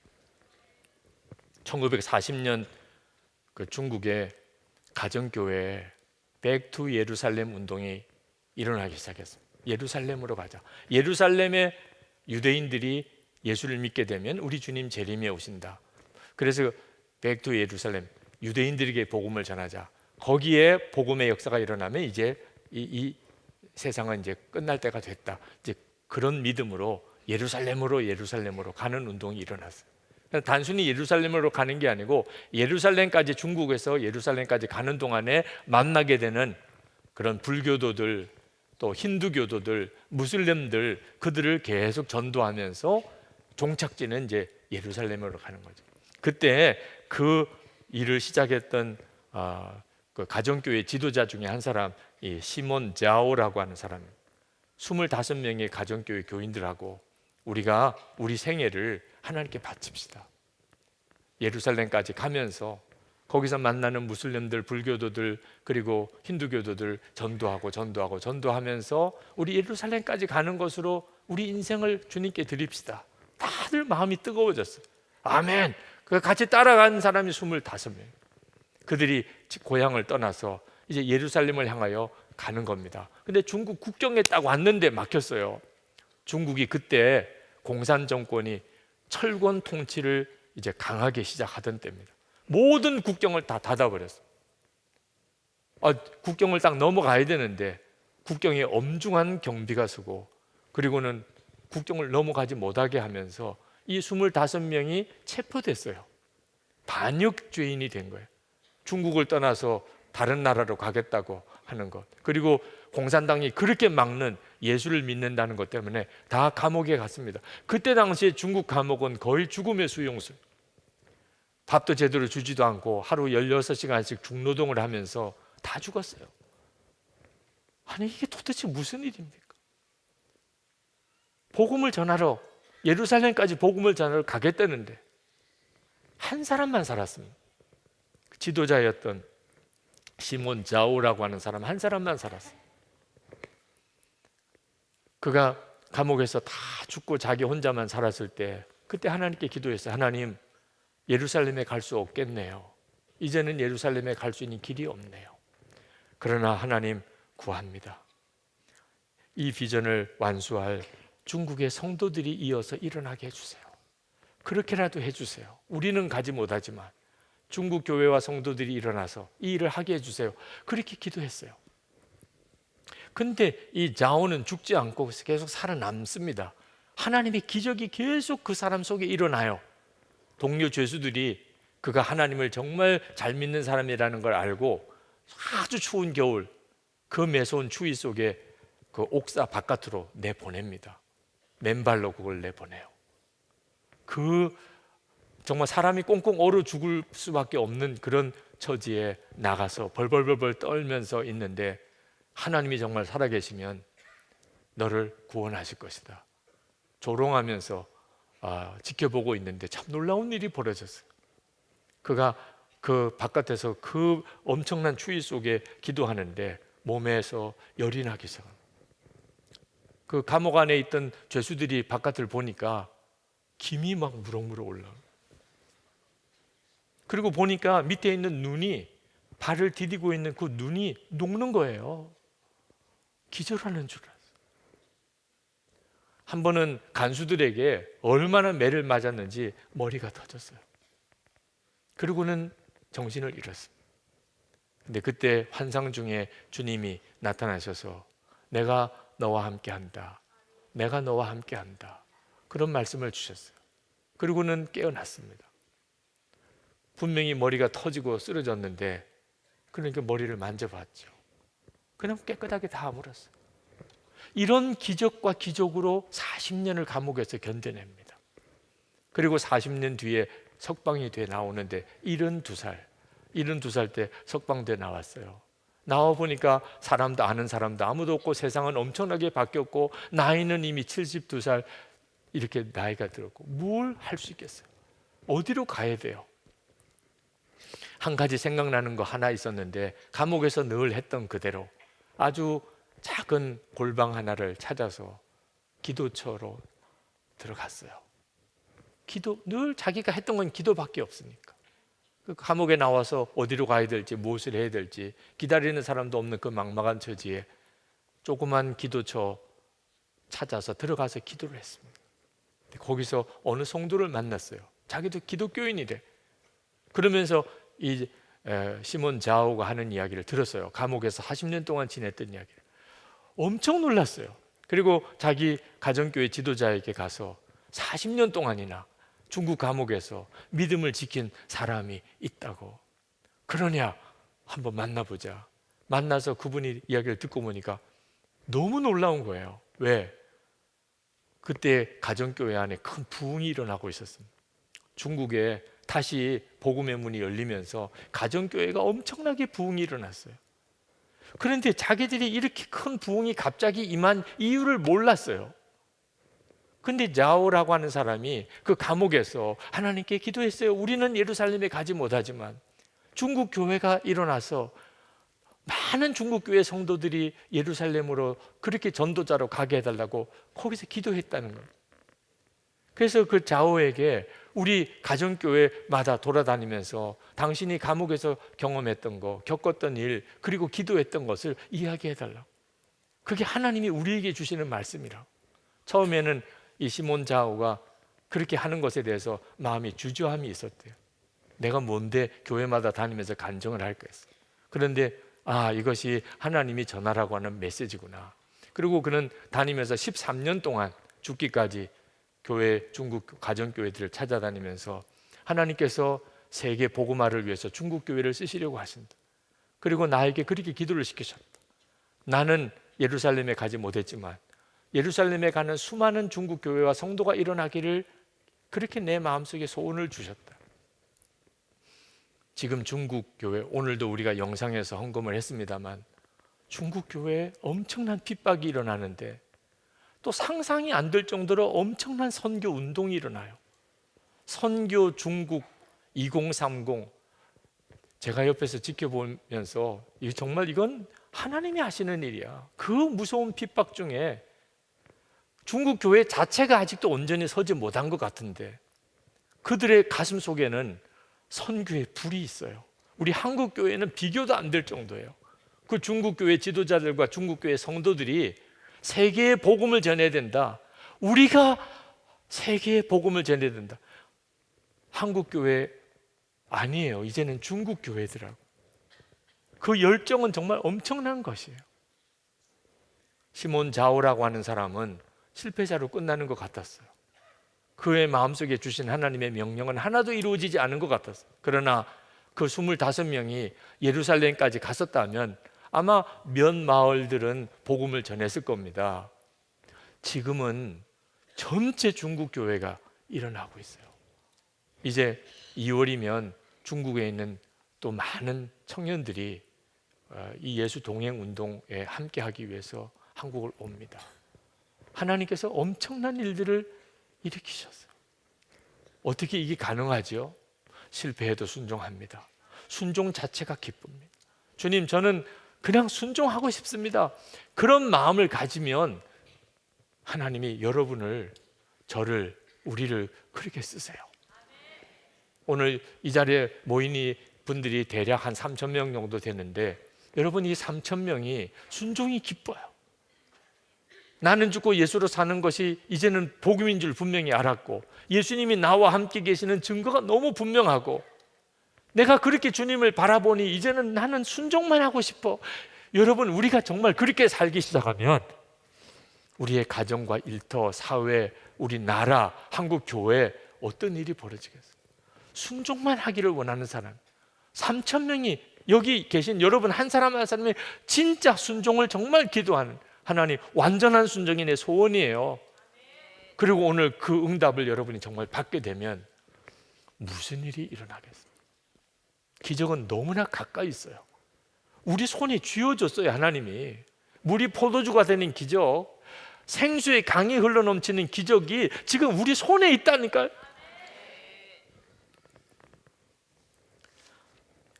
1940년 그 중국의 가정교회에 Back to 예루살렘 운동이 일어나기 시작했어요. 예루살렘으로 가자. 예루살렘의 유대인들이 예수를 믿게 되면 우리 주님 재림에 오신다. 그래서 Back to 예루살렘, 유대인들에게 복음을 전하자. 거기에 복음의 역사가 일어나면 이제 이 세상은 이제 끝날 때가 됐다. 이제 그런 믿음으로 예루살렘으로 가는 운동이 일어났어요. 단순히 예루살렘으로 가는 게 아니고 예루살렘까지, 중국에서 예루살렘까지 가는 동안에 만나게 되는 그런 불교도들, 또 힌두교도들, 무슬림들, 그들을 계속 전도하면서 종착지는 이제 예루살렘으로 가는 거죠. 그때 그 일을 시작했던 그 가정교회 지도자 중에 한 사람, 이 시몬 자오라고 하는 사람, 25명의 가정교회 교인들하고 우리가 우리 생애를 하나님께 바칩시다. 예루살렘까지 가면서 거기서 만나는 무슬림들, 불교도들, 그리고 힌두교도들 전도하면서 우리 예루살렘까지 가는 것으로 우리 인생을 주님께 드립시다. 다들 마음이 뜨거워졌어요. 아멘. 같이 따라간 사람이 25명. 그들이 고향을 떠나서 이제 예루살렘을 향하여 가는 겁니다. 근데 중국 국경에 딱 왔는데 막혔어요. 중국이 그때 공산 정권이 철권 통치를 이제 강하게 시작하던 때입니다. 모든 국경을 다 닫아버렸어요. 국경을 딱 넘어가야 되는데 국경에 엄중한 경비가 서고, 그리고는 국경을 넘어가지 못하게 하면서 이 25명이 체포됐어요. 반역죄인이 된 거예요. 중국을 떠나서 다른 나라로 가겠다고 하는 것, 그리고 공산당이 그렇게 막는 예수를 믿는다는 것 때문에 다 감옥에 갔습니다. 그때 당시에 중국 감옥은 거의 죽음의 수용소, 밥도 제대로 주지도 않고 하루 16시간씩 중노동을 하면서 다 죽었어요. 아니, 이게 도대체 무슨 일입니까? 복음을 전하러, 예루살렘까지 복음을 전하러 가겠다는데 한 사람만 살았습니다. 지도자였던 시몬 자오라고 하는 사람 한 사람만 살았어요. 그가 감옥에서 다 죽고 자기 혼자만 살았을 때 그때 하나님께 기도했어요. 하나님, 예루살렘에 갈 수 없겠네요. 이제는 예루살렘에 갈 수 있는 길이 없네요. 그러나 하나님, 구합니다. 이 비전을 완수할 중국의 성도들이 이어서 일어나게 해주세요. 그렇게라도 해주세요. 우리는 가지 못하지만 중국 교회와 성도들이 일어나서 이 일을 하게 해주세요. 그렇게 기도했어요. 근데 이 자오는 죽지 않고 계속 살아남습니다. 하나님의 기적이 계속 그 사람 속에 일어나요. 동료 죄수들이 그가 하나님을 정말 잘 믿는 사람이라는 걸 알고 아주 추운 겨울 그 매서운 추위 속에 그 옥사 바깥으로 내보냅니다. 맨발로 그걸 내보내요. 그 정말 사람이 꽁꽁 얼어 죽을 수밖에 없는 그런 처지에 나가서 벌벌벌 떨면서 있는데 하나님이 정말 살아계시면 너를 구원하실 것이다. 조롱하면서 지켜보고 있는데 참 놀라운 일이 벌어졌어요. 그가 그 바깥에서 그 엄청난 추위 속에 기도하는데 몸에서 열이 나기 시작합니다. 그 감옥 안에 있던 죄수들이 바깥을 보니까 김이 막 무럭무럭 올라옵니다. 그리고 보니까 밑에 있는 눈이, 발을 디디고 있는 그 눈이 녹는 거예요. 기절하는 줄 알았어요. 한 번은 간수들에게 얼마나 매를 맞았는지 머리가 터졌어요. 그리고는 정신을 잃었습니다. 근데 그때 환상 중에 주님이 나타나셔서 내가 너와 함께한다. 내가 너와 함께한다. 그런 말씀을 주셨어요. 그리고는 깨어났습니다. 분명히 머리가 터지고 쓰러졌는데 그러니까 머리를 만져봤죠. 그냥 깨끗하게 다 아물었어요. 이런 기적과 기적으로 40년을 감옥에서 견뎌냅니다. 그리고 40년 뒤에 석방이 돼 나오는데 72살 때 석방돼 나왔어요. 나와 보니까 사람도 아는 사람도 아무도 없고 세상은 엄청나게 바뀌었고 나이는 이미 72살 이렇게 나이가 들었고 뭘 할 수 있겠어요? 어디로 가야 돼요? 한 가지 생각나는 거 하나 있었는데 감옥에서 늘 했던 그대로 아주 작은 골방 하나를 찾아서 기도처로 들어갔어요. 늘 자기가 했던 건 기도밖에 없으니까. 그 감옥에 나와서 어디로 가야 될지, 무엇을 해야 될지 기다리는 사람도 없는 그 막막한 처지에 조그만 기도처 찾아서 들어가서 기도를 했습니다. 거기서 어느 성도를 만났어요. 자기도 기독교인이래. 그러면서 이 시몬 자오가 하는 이야기를 들었어요. 감옥에서 40년 동안 지냈던 이야기를. 엄청 놀랐어요. 그리고 자기 가정교회 지도자에게 가서 40년 동안이나 중국 감옥에서 믿음을 지킨 사람이 있다고. 그러냐? 한번 만나보자. 만나서 그분이 이야기를 듣고 보니까 너무 놀라운 거예요. 왜? 그때 가정교회 안에 큰 부흥이 일어나고 있었습니다. 중국에 다시 복음의 문이 열리면서 가정교회가 엄청나게 부흥이 일어났어요. 그런데 자기들이 이렇게 큰 부흥이 갑자기 임한 이유를 몰랐어요. 근데 자오라고 하는 사람이 그 감옥에서 하나님께 기도했어요. 우리는 예루살렘에 가지 못하지만 중국 교회가 일어나서 많은 중국 교회 성도들이 예루살렘으로 그렇게 전도자로 가게 해달라고 거기서 기도했다는 거예요. 그래서 그 자오에게 우리 가정교회마다 돌아다니면서 당신이 감옥에서 경험했던 거, 겪었던 일, 그리고 기도했던 것을 이야기해달라고. 그게 하나님이 우리에게 주시는 말씀이라고. 처음에는 이 시몬 자오가 그렇게 하는 것에 대해서 마음이 주저함이 있었대요. 내가 뭔데 교회마다 다니면서 간증을 할까 했어요. 그런데 이것이 하나님이 전하라고 하는 메시지구나. 그리고 그는 다니면서 13년 동안 죽기까지 중국 가정교회들을 찾아다니면서 하나님께서 세계 복음화를 위해서 중국 교회를 쓰시려고 하신다. 그리고 나에게 그렇게 기도를 시키셨다. 나는 예루살렘에 가지 못했지만 예루살렘에 가는 수많은 중국 교회와 성도가 일어나기를 그렇게 내 마음속에 소원을 주셨다. 지금 중국 교회, 오늘도 우리가 영상에서 헌금을 했습니다만 중국 교회에 엄청난 핍박이 일어나는데 또 상상이 안 될 정도로 엄청난 선교 운동이 일어나요. 선교 중국 2030, 제가 옆에서 지켜보면서 정말 이건 하나님이 하시는 일이야. 그 무서운 핍박 중에 중국 교회 자체가 아직도 온전히 서지 못한 것 같은데 그들의 가슴 속에는 선교의 불이 있어요. 우리 한국 교회는 비교도 안 될 정도예요. 그 중국 교회 지도자들과 중국 교회 성도들이 세계에 복음을 전해야 된다. 우리가 세계에 복음을 전해야 된다. 한국 교회 아니에요. 이제는 중국 교회더라고. 그 열정은 정말 엄청난 것이에요. 시몬 자오라고 하는 사람은 실패자로 끝나는 것 같았어요. 그의 마음속에 주신 하나님의 명령은 하나도 이루어지지 않은 것 같았어요. 그러나 그 25명이 예루살렘까지 갔었다면 아마 몇 마을들은 복음을 전했을 겁니다. 지금은 전체 중국 교회가 일어나고 있어요. 이제 2월이면 중국에 있는 또 많은 청년들이 이 예수 동행 운동에 함께하기 위해서 한국을 옵니다. 하나님께서 엄청난 일들을 일으키셨어요. 어떻게 이게 가능하죠? 실패해도 순종합니다. 순종 자체가 기쁩니다. 주님, 저는 그냥 순종하고 싶습니다. 그런 마음을 가지면 하나님이 여러분을, 저를, 우리를 그렇게 쓰세요. 오늘 이 자리에 모인 분들이 대략 한 3,000명 정도 되는데 여러분, 이 3,000명이 순종이 기뻐요. 나는 죽고 예수로 사는 것이 이제는 복음인 줄 분명히 알았고 예수님이 나와 함께 계시는 증거가 너무 분명하고 내가 그렇게 주님을 바라보니 이제는 나는 순종만 하고 싶어. 여러분, 우리가 정말 그렇게 살기 시작하면 우리의 가정과 일터, 사회, 우리 나라, 한국 교회 어떤 일이 벌어지겠어요? 순종만 하기를 원하는 사람 3,000명이 여기 계신 여러분 한 사람 한 사람이 진짜 순종을 정말 기도하는 하나님, 완전한 순종이 내 소원이에요. 그리고 오늘 그 응답을 여러분이 정말 받게 되면 무슨 일이 일어나겠어요? 기적은 너무나 가까이 있어요. 우리 손에 쥐어줬어요. 하나님이 물이 포도주가 되는 기적, 생수의 강이 흘러넘치는 기적이 지금 우리 손에 있다니까요.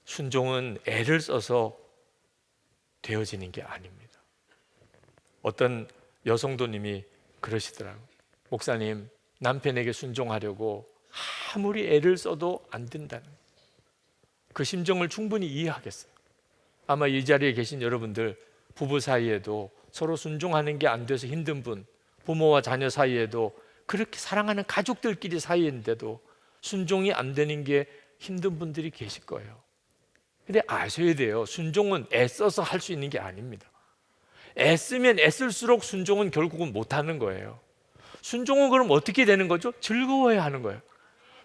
순종은 애를 써서 되어지는 게 아닙니다. 어떤 여성도님이 그러시더라고요. 목사님, 남편에게 순종하려고 아무리 애를 써도 안 된다는 그 심정을 충분히 이해하겠어요. 아마 이 자리에 계신 여러분들 부부 사이에도 서로 순종하는 게 안 돼서 힘든 분, 부모와 자녀 사이에도 그렇게 사랑하는 가족들끼리 사이인데도 순종이 안 되는 게 힘든 분들이 계실 거예요. 근데 아셔야 돼요. 순종은 애써서 할 수 있는 게 아닙니다. 애쓰면 애쓸수록 순종은 결국은 못하는 거예요. 순종은 그럼 어떻게 되는 거죠? 즐거워야 하는 거예요.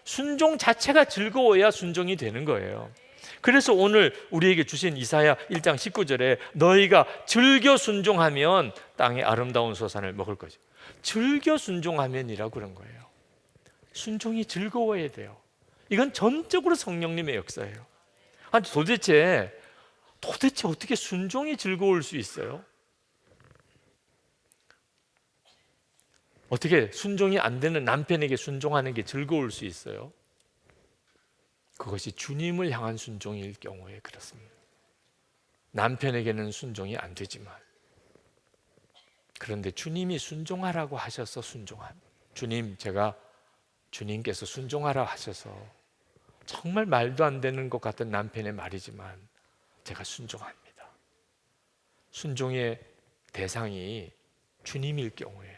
순종 자체가 즐거워야 순종이 되는 거예요. 그래서 오늘 우리에게 주신 이사야 1장 19절에 너희가 즐겨 순종하면 땅의 아름다운 소산을 먹을 거죠. 즐겨 순종하면이라고 그런 거예요. 순종이 즐거워야 돼요. 이건 전적으로 성령님의 역사예요. 아니 도대체 어떻게 순종이 즐거울 수 있어요? 어떻게 순종이 안 되는 남편에게 순종하는 게 즐거울 수 있어요? 그것이 주님을 향한 순종일 경우에 그렇습니다. 남편에게는 순종이 안 되지만, 그런데 주님이 순종하라고 하셔서 순종한, 제가 주님께서 순종하라 하셔서 정말 말도 안 되는 것 같은 남편의 말이지만 제가 순종합니다. 순종의 대상이 주님일 경우에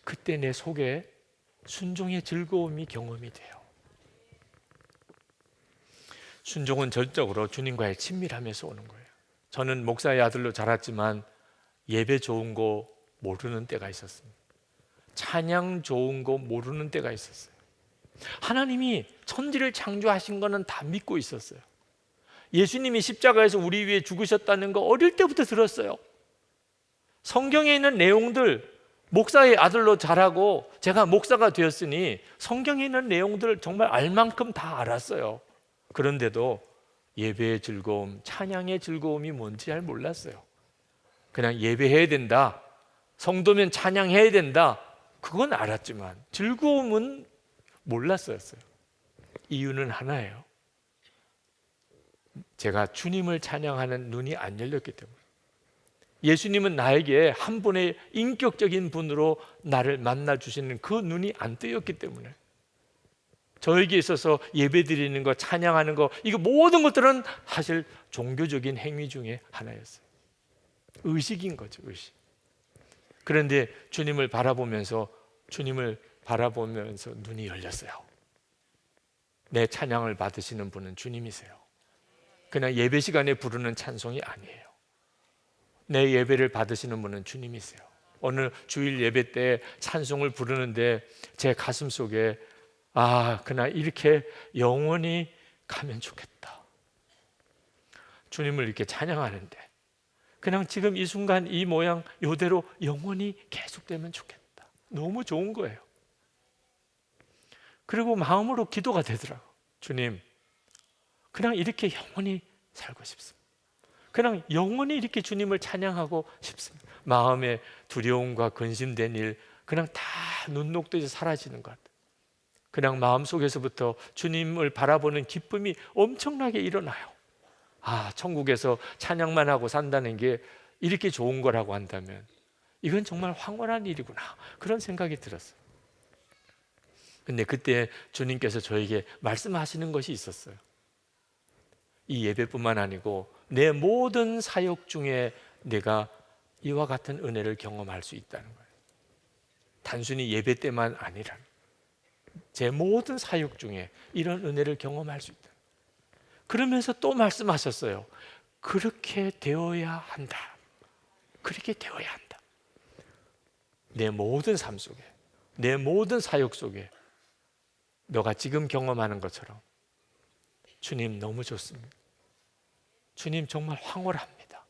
그때 내 속에 순종의 즐거움이 경험이 돼요. 순종은 전적으로 주님과의 친밀함에서 오는 거예요. 저는 목사의 아들로 자랐지만 예배 좋은 거 모르는 때가 있었습니다. 찬양 좋은 거 모르는 때가 있었어요. 하나님이 천지를 창조하신 거는 다 믿고 있었어요. 예수님이 십자가에서 우리 위해 죽으셨다는 거 어릴 때부터 들었어요. 성경에 있는 내용들, 목사의 아들로 자라고 제가 목사가 되었으니 성경에 있는 내용들을 정말 알 만큼 다 알았어요. 그런데도 예배의 즐거움, 찬양의 즐거움이 뭔지 잘 몰랐어요. 그냥 예배해야 된다, 성도면 찬양해야 된다, 그건 알았지만 즐거움은 몰랐어요. 이유는 하나예요. 제가 주님을 찬양하는 눈이 안 열렸기 때문에. 예수님은 나에게 한 분의 인격적인 분으로 나를 만나 주시는 그 눈이 안 뜨였기 때문에. 저에게 있어서 예배드리는 거, 찬양하는 거, 이거 모든 것들은 사실 종교적인 행위 중에 하나였어요. 의식인 거죠, 의식. 그런데 주님을 바라보면서 눈이 열렸어요. 내 찬양을 받으시는 분은 주님이세요. 그냥 예배 시간에 부르는 찬송이 아니에요. 내 예배를 받으시는 분은 주님이세요. 오늘 주일 예배 때 찬송을 부르는데 제 가슴 속에 그냥 이렇게 영원히 가면 좋겠다. 주님을 이렇게 찬양하는데 그냥 지금 이 순간 이 모양 이대로 영원히 계속되면 좋겠다. 너무 좋은 거예요. 그리고 마음으로 기도가 되더라고. 주님, 그냥 이렇게 영원히 살고 싶습니다. 그냥 영원히 이렇게 주님을 찬양하고 싶습니다. 마음의 두려움과 근심된 일 그냥 다 눈 녹듯이 사라지는 것 같아요. 그냥 마음속에서부터 주님을 바라보는 기쁨이 엄청나게 일어나요. 천국에서 찬양만 하고 산다는 게 이렇게 좋은 거라고 한다면 이건 정말 황홀한 일이구나, 그런 생각이 들었어요. 근데 그때 주님께서 저에게 말씀하시는 것이 있었어요. 이 예배뿐만 아니고 내 모든 사역 중에 내가 이와 같은 은혜를 경험할 수 있다는 거예요. 단순히 예배 때만 아니라 제 모든 사역 중에 이런 은혜를 경험할 수 있다. 그러면서 또 말씀하셨어요. 그렇게 되어야 한다. 그렇게 되어야 한다. 내 모든 삶 속에, 내 모든 사역 속에 너가 지금 경험하는 것처럼 주님 너무 좋습니다. 주님 정말 황홀합니다.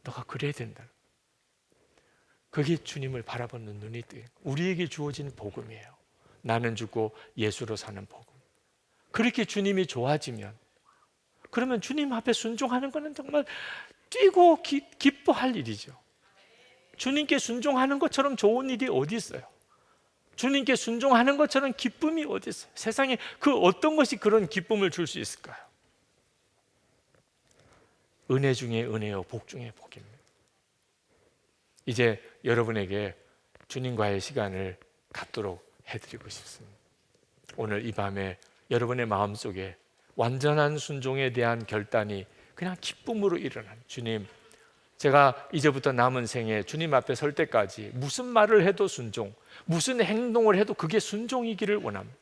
너가 그래야 된다. 그게 주님을 바라보는 눈이 뜨요. 우리에게 주어진 복음이에요. 나는 죽고 예수로 사는 복음. 그렇게 주님이 좋아지면, 그러면 주님 앞에 순종하는 것은 정말 뛰고 기뻐할 일이죠. 주님께 순종하는 것처럼 좋은 일이 어디 있어요? 주님께 순종하는 것처럼 기쁨이 어디 있어요? 세상에 그 어떤 것이 그런 기쁨을 줄 수 있을까요? 은혜 중에 은혜요, 복 중에 복입니다. 이제 여러분에게 주님과의 시간을 갖도록 해드리고 싶습니다. 오늘 이 밤에 여러분의 마음속에 완전한 순종에 대한 결단이 그냥 기쁨으로 일어난, 주님, 제가 이제부터 남은 생에 주님 앞에 설 때까지 무슨 말을 해도 순종, 무슨 행동을 해도 그게 순종이기를 원합니다.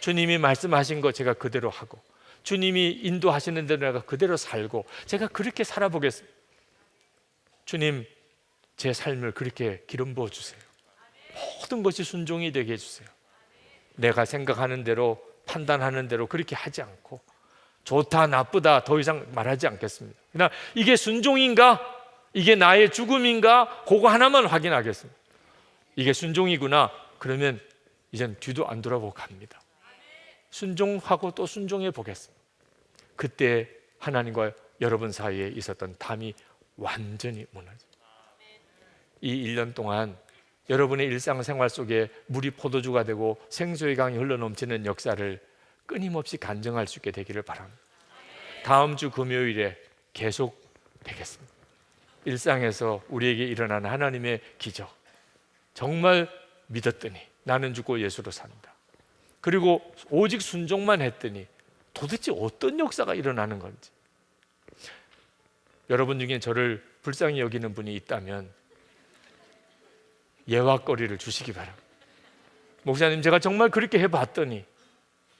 주님이 말씀하신 거 제가 그대로 하고, 주님이 인도하시는 대로 내가 그대로 살고, 제가 그렇게 살아보겠습니다. 주님, 제 삶을 그렇게 기름 부어 주세요. 모든 것이 순종이 되게 해주세요. 내가 생각하는 대로, 판단하는 대로 그렇게 하지 않고, 좋다 나쁘다 더 이상 말하지 않겠습니다. 그냥 이게 순종인가, 이게 나의 죽음인가, 그거 하나만 확인하겠습니다. 이게 순종이구나, 그러면 이젠 뒤도 안 돌아보고 갑니다. 순종하고 또 순종해 보겠습니다. 그때 하나님과 여러분 사이에 있었던 담이 완전히 무너집니다. 이 1년 동안 여러분의 일상생활 속에 물이 포도주가 되고 생수의 강이 흘러넘치는 역사를 끊임없이 간증할 수 있게 되기를 바랍니다. 다음 주 금요일에 계속 되겠습니다. 일상에서 우리에게 일어나는 하나님의 기적, 정말 믿었더니 나는 죽고 예수로 산다. 그리고 오직 순종만 했더니 도대체 어떤 역사가 일어나는 건지. 여러분 중에 저를 불쌍히 여기는 분이 있다면 예화거리를 주시기 바랍니다. 목사님, 제가 정말 그렇게 해봤더니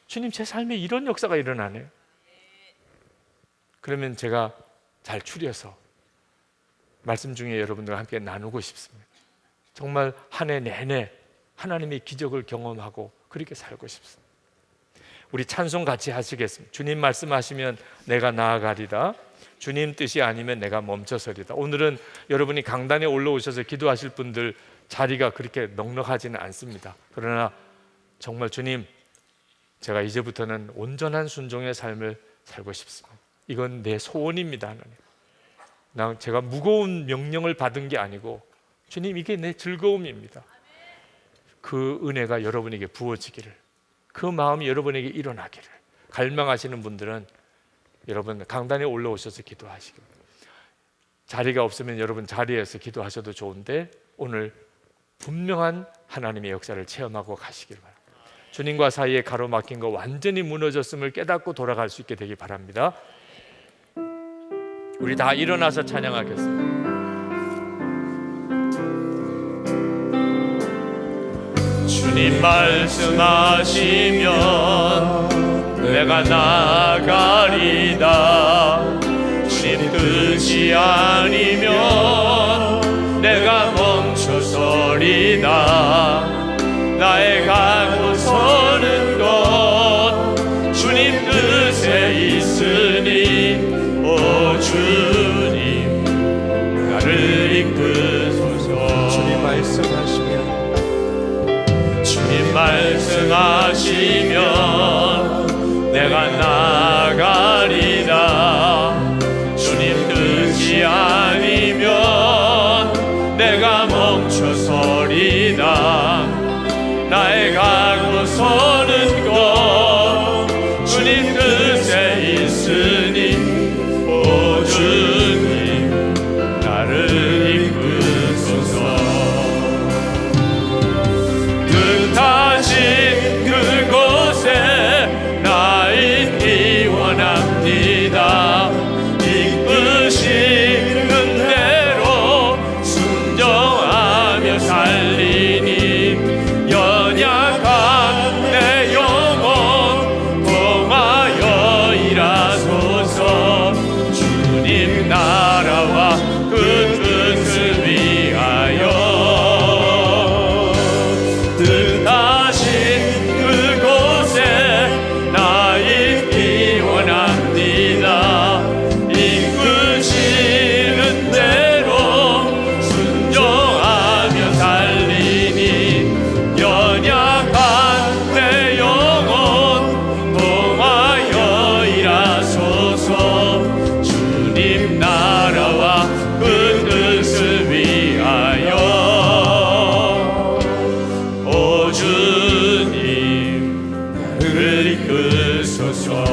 주님, 제 삶에 이런 역사가 일어나네요. 그러면 제가 잘 추려서 말씀 중에 여러분들과 함께 나누고 싶습니다. 정말 한 해 내내 하나님의 기적을 경험하고 그렇게 살고 싶습니다. 우리 찬송 같이 하시겠습니다. 주님 말씀하시면 내가 나아가리다, 주님 뜻이 아니면 내가 멈춰서리다. 오늘은 여러분이 강단에 올라오셔서 기도하실 분들 자리가 그렇게 넉넉하지는 않습니다. 그러나 정말 주님, 제가 이제부터는 온전한 순종의 삶을 살고 싶습니다. 이건 내 소원입니다. 하나님, 제가 무거운 명령을 받은 게 아니고 주님, 이게 내 즐거움입니다. 그 은혜가 여러분에게 부어지기를, 그 마음이 여러분에게 일어나기를. 갈망하시는 분들은 여러분 강단에 올라오셔서 기도하시기 바랍니다. 자리가 없으면 여러분 자리에서 기도하셔도 좋은데 오늘 분명한 하나님의 역사를 체험하고 가시길 바랍니다. 주님과 사이에 가로막힌 거 완전히 무너졌음을 깨닫고 돌아갈 수 있게 되길 바랍니다. 우리 다 일어나서 찬양하겠습니다. 주님 말씀하시면 내가 나아가리다, 주님 뜻이 아니면 내가 멈춰서리다. 나의 가고 서는 것 주님 뜻에 있으니 오 주님 나를 이끄소서. 주님 말씀하시면 내가 나아가리다, 주님 뜻이 아니면 내가 멈춰서리다. 나의 가고 서는 것 주님 뜻에 있으니 오 주님 나를 이끄소서. 뜻하신 그곳에 나 있기 원합니다. 이끄시는 대로 순종하며 살리니 연약한 내 영혼 봉하여 일하소서. 주님 나라와 그 뜻을 위하여 뜻하신 그곳에 나 있기 원합니다. 이끄시는 대로 순종하며 살리니 연약한 내 영혼 봉하여 일하소서. 주님 나라와 그 뜻을 위하여 오 주님 나를 이끄소서.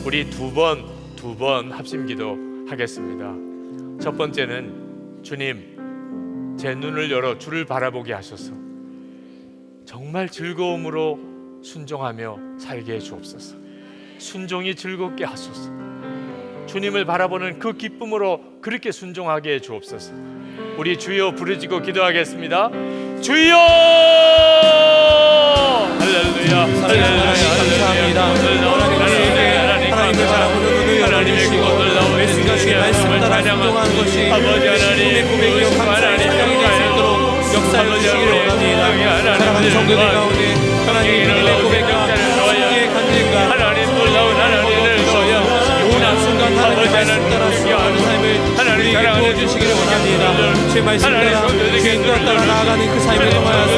우리 두 번 합심기도 하겠습니다. 첫 번째는 주님, 제 눈을 열어 주를 바라보게 하소서. 정말 즐거움으로 순종하며 살게 해 주옵소서. 순종이 즐겁게 하소서. 주님을 바라보는 그 기쁨으로 그렇게 순종하게 해 주옵소서. 우리 주여 부르짖고 기도하겠습니다. 주여! 할렐루야. 감사합니다. 하나님을 바라보는 눈을 열어주시고 말씀과 주의 말씀 따라 순종하는 것이 꿈의 고백이요 감사의 사랑이 될 수 있도록 역사해 주시기를 원합니다. 사랑하는 성도들 가운데 하나님의 꿈의 고백과 주의 간증과 하나님 놀라운 하나님을 모든 순간 하나님의 말씀 따라 순종하는 삶을 우리에게 부어주시기를 원합니다. 주의 말씀 따라 주의 인도를 따라 나아가는 그 삶을 통하여서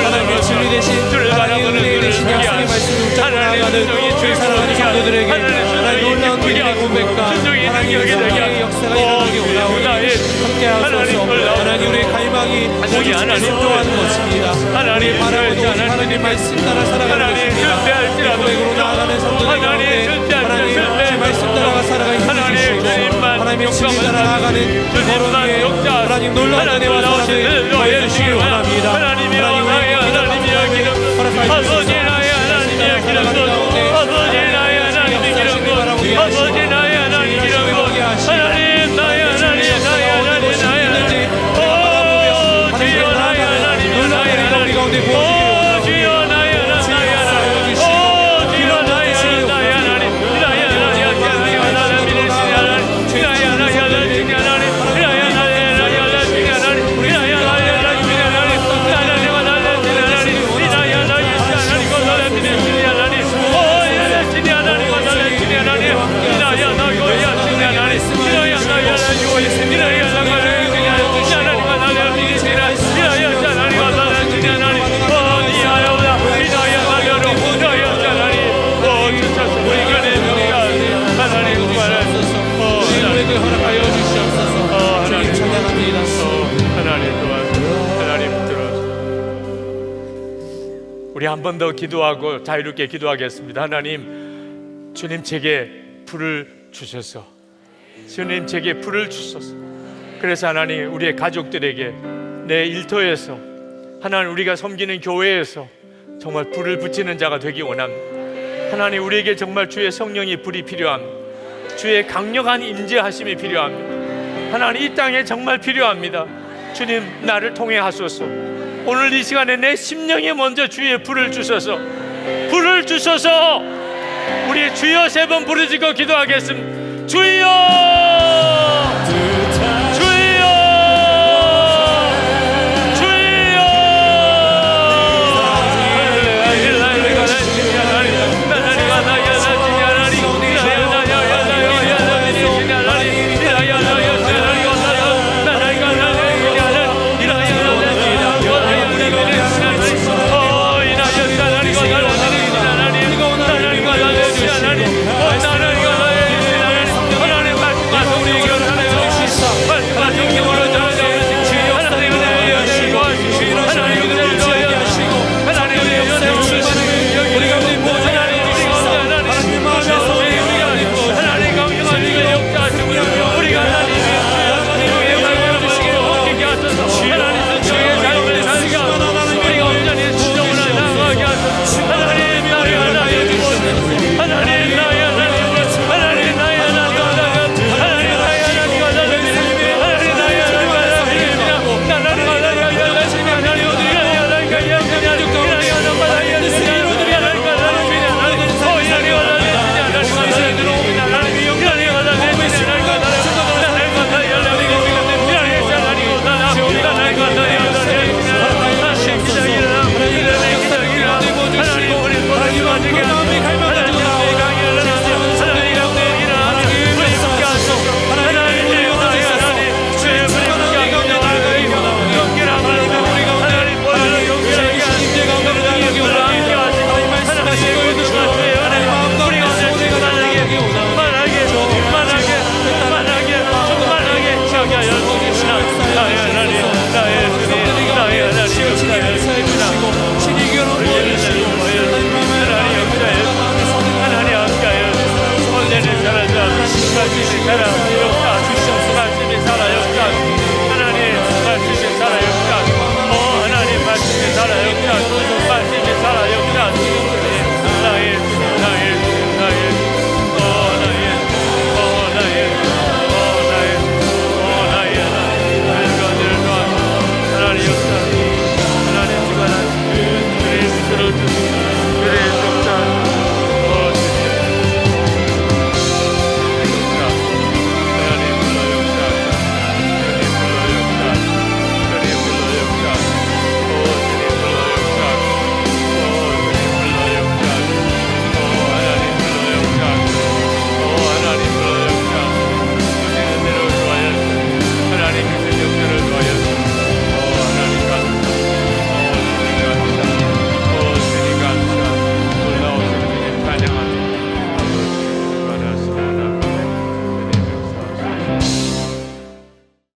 하나님의 진리 대신 하나님의 은혜 대신 약속의 말씀을 붙잡고 나아가는 주의 사랑하는 성도들에게 하나님 놀라운 믿음의 고백과 하나님의 사랑의 역사가 일어나기 원하오니 함께 하소서. 하나님 우리의 갈망이 오직 주께 순종하는 것입니다. 우리의 바라보는 오직 하나님의 말씀 따라 살아가는 것입니다. 고백으로 나아가는 성도들 가운데 하나님 주의 말씀 따라가 살아가게 해주시고 하나님의 진리 따라 나아가는 거룩한 하나님 놀라운 은혜와 사랑을 더해주시길 원합니다. 하나님 우리의 기름 아버지 나의 하나님의 기름 아버지 나의 하나님의 기름 아버지 나의 하나님의 기름 하나님 나의 하나님 나의 하나님 나의 하나님 오 주여 나의 하나님 나의 하나님 오 주여 나의 하나님 나의 하나님 오 주여 나의 하나님 나의 하나님 나의 하나님 나의 하나님 나의 우리 한 번 더 기도하고 자유롭게 기도하겠습니다. 하나님, 주님 제게 불을 주셔서, 주님 제게 불을 주소서. 그래서 하나님 우리의 가족들에게, 내 일터에서, 하나님 우리가 섬기는 교회에서 정말 불을 붙이는 자가 되기 원합니다. 하나님 우리에게 정말 주의 성령이 불이 필요합니다. 주의 강력한 임재하심이 필요합니다. 하나님 이 땅에 정말 필요합니다. 주님 나를 통해 하소서. 오늘 이 시간에 내 심령에 먼저 주의 불을 주셔서, 불을 주셔서 우리 주여 세 번 부르짖고 기도하겠습니다. 주여! 하나님 열어주시옵소서.